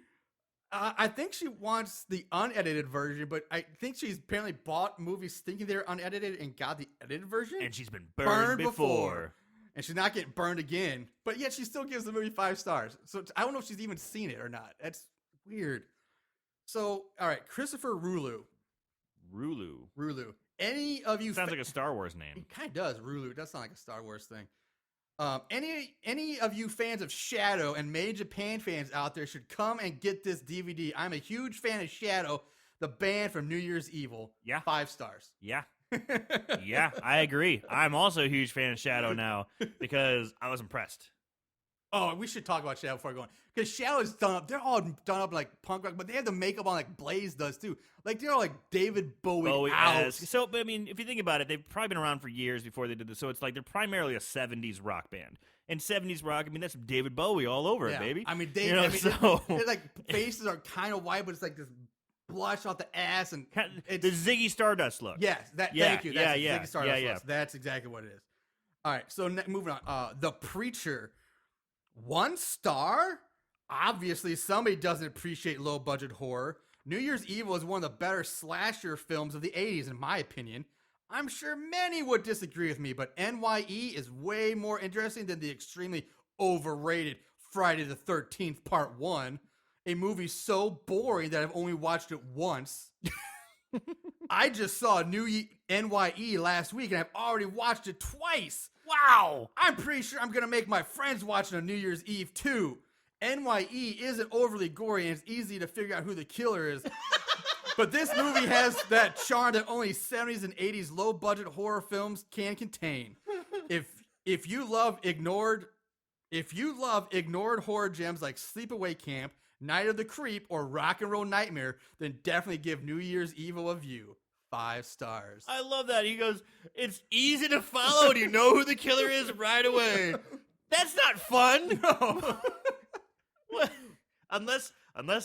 I think she wants the unedited version, but I think she's apparently bought movies thinking they're unedited and got the edited version. And she's been burned before. And she's not getting burned again, but yet she still gives the movie 5 stars. So I don't know if she's even seen it or not. That's weird. So, all right, Christopher Rulu. Rulu. Any of you Sounds like a Star Wars name. It kind of does. Rulu. It does sound like a Star Wars thing. Any of you fans of Shadow and Made in Japan fans out there should come and get this DVD. I'm a huge fan of Shadow, the band from New Year's Evil. Yeah. 5 stars. Yeah. Yeah, I agree. I'm also a huge fan of Shadow now because I was impressed. Oh, we should talk about Shadow before going. Because Shadow is done up. They're all done up like punk rock, but they have the makeup on like Blaze does too. Like they're all like David Bowie out. So, but I mean, if you think about it, they've probably been around for years before they did this. So it's like they're primarily a 70s rock band. And 70s rock, I mean, that's David Bowie all over it, baby. I mean, their like faces are kind of white, but it's like this blush off the ass and the Ziggy Stardust look. Yes, thank you. That's Ziggy Stardust look. That's exactly what it is. All right, so moving on. The Preacher, 1 star. Obviously, somebody doesn't appreciate low budget horror. New Year's Evil is one of the better slasher films of the 80s, in my opinion. I'm sure many would disagree with me, but NYE is way more interesting than the extremely overrated Friday the 13th Part 1, a movie so boring that I've only watched it once. I just saw NYE last week, and I've already watched it twice. Wow! I'm pretty sure I'm going to make my friends watch it on New Year's Eve, too. NYE isn't overly gory, and it's easy to figure out who the killer is. But this movie has that charm that only 70s and 80s low-budget horror films can contain. If you love ignored horror gems like Sleepaway Camp, Night of the Creep, or Rock and Roll Nightmare, then definitely give New Year's Evil a view. 5 stars. I love that. He goes, it's easy to follow and you know who the killer is right away. That's not fun. No. What? Unless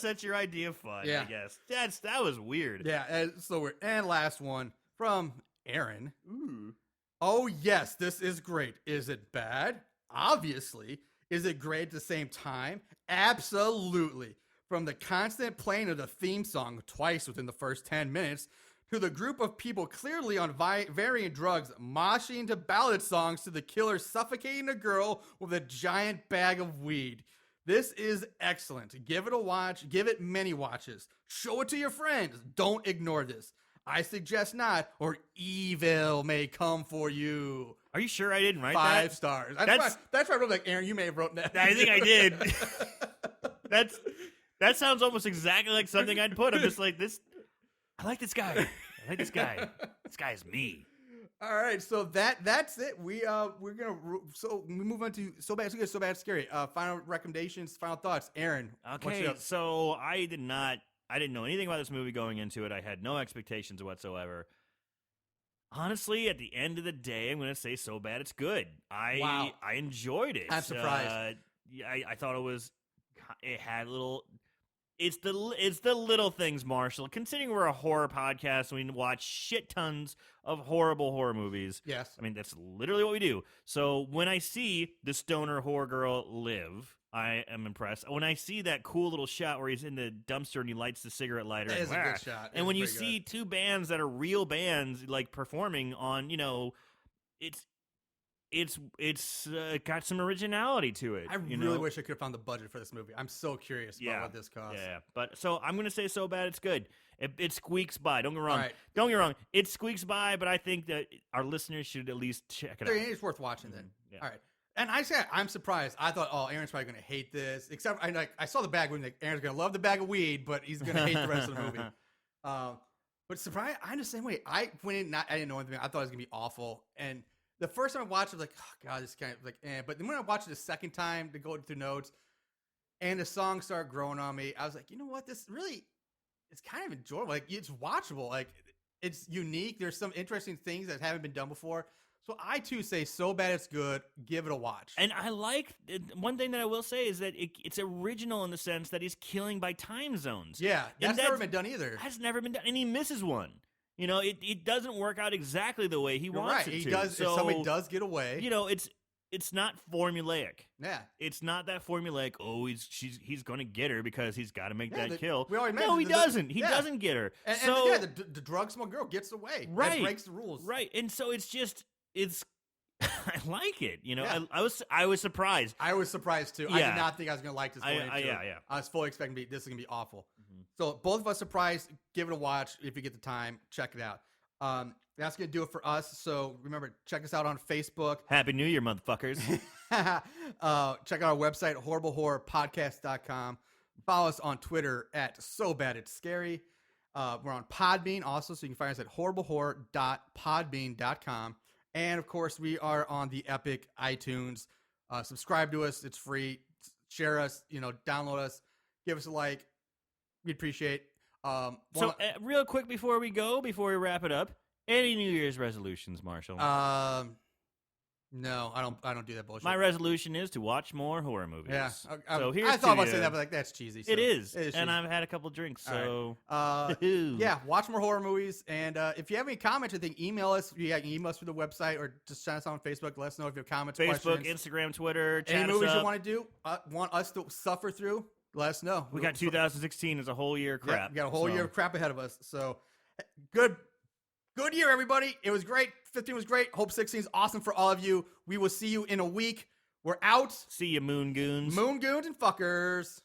that's your idea of fun, Yeah. I guess. That was weird. Yeah, so weird. And last one from Aaron. Ooh. Oh, yes, this is great. Is it bad? Obviously. Is it great at the same time? Absolutely. From the constant playing of the theme song twice within the first 10 minutes, to the group of people clearly on varying drugs moshing to ballad songs to the killer suffocating a girl with a giant bag of weed. This is excellent. Give it a watch. Give it many watches. Show it to your friends. Don't ignore this. I suggest not, or evil may come for you. Are you sure I didn't write 5 that? stars. That's why I wrote like, Aaron, you may have wrote that. I think I did. That sounds almost exactly like something I'd put. I'm just like, I like this guy. I like this guy. This guy is me. All right, so that's it. We move on to So Bad It's Good, So Bad It's Scary. Final recommendations, final thoughts. Aaron. Okay, so I didn't know anything about this movie going into it. I had no expectations whatsoever. Honestly, at the end of the day, I'm going to say So Bad It's Good. I enjoyed it. I'm surprised. I thought it had little. It's the little things, Marshall. Considering we're a horror podcast and we watch shit tons of horrible horror movies. Yes. I mean, that's literally what we do. So when I see the stoner horror girl live, I am impressed. When I see that cool little shot where he's in the dumpster and he lights the cigarette lighter. That is a good shot. And when you see 2 bands that are real bands, like performing on, it's got some originality to it. I really wish I could have found the budget for this movie. I'm so curious about what this costs. Yeah, but so I'm gonna say So Bad It's Good. It squeaks by. Don't get me wrong. Right. Don't get me wrong. It squeaks by, but I think that our listeners should at least check it out. It's worth watching then. Yeah. All right. And I'm surprised. I thought, Aaron's probably going to hate this. Except I saw the bag of weed. Aaron's going to love the bag of weed, but he's going to hate the rest of the movie. But surprised, I'm the same way. I didn't know anything. I thought it was going to be awful. And the first time I watched it, I was like, oh, God, this kind of like, eh. But then when I watched it the second time to go through notes and the songs started growing on me, I was like, you know what? This really, it's kind of enjoyable. Like, it's watchable. Like, it's unique. There's some interesting things that haven't been done before. So I, too, say So Bad It's Good. Give it a watch. And I like, one thing that I will say is that it's original in the sense that he's killing by time zones. Yeah, that's never been done either. That's never been done. And he misses one. It doesn't work out exactly the way he wants it to. He does. So, if somebody does get away. It's not formulaic. Yeah. It's not that formulaic, he's going to get her because he's got to make that kill. We already no, he doesn't. He doesn't get her. And the drug smoke girl gets away. Right. And breaks the rules. Right. And so it's just, it's I like it. You know, Yeah. I was surprised. I was surprised too. I Yeah. did not think I was going to like this. Going into it. Yeah. I was fully expecting this is going to be awful. Mhm. So both of us surprised. Give it a watch if you get the time. Check it out. That's going to do it for us. So remember, check us out on Facebook. Happy New Year, motherfuckers. Check out our website, horriblehorrorpodcast.com. Follow us on Twitter at So Bad It's Scary. We're on Podbean also, so you can find us at horriblehorror.podbean.com. And, of course, we are on the Epic iTunes. Subscribe to us. It's free. Share us. Download us. Give us a like. We'd appreciate So, real quick before we wrap it up, any New Year's resolutions, Marshall? No, I don't do that bullshit. My resolution is to watch more horror movies. Yeah. So here's I thought about to saying that, you. but that's cheesy. So It is. cheesy. And I've had a couple drinks, so. All right. Yeah, watch more horror movies. And if you have any comments or anything, email us. You can email us through the website or just send us on Facebook. Let us know if you have comments, Facebook, questions. Instagram, Twitter, chat Any us movies up. you want to do, want us to suffer through, let us know. We got 2016 as a whole year of crap. Yeah, we got a whole so. year of crap ahead of us. So good year, everybody. It was great. 15 was great. Hope 16 is awesome for all of you. We will see you in a week. We're out. See you, Moon Goons. Moon goons and fuckers.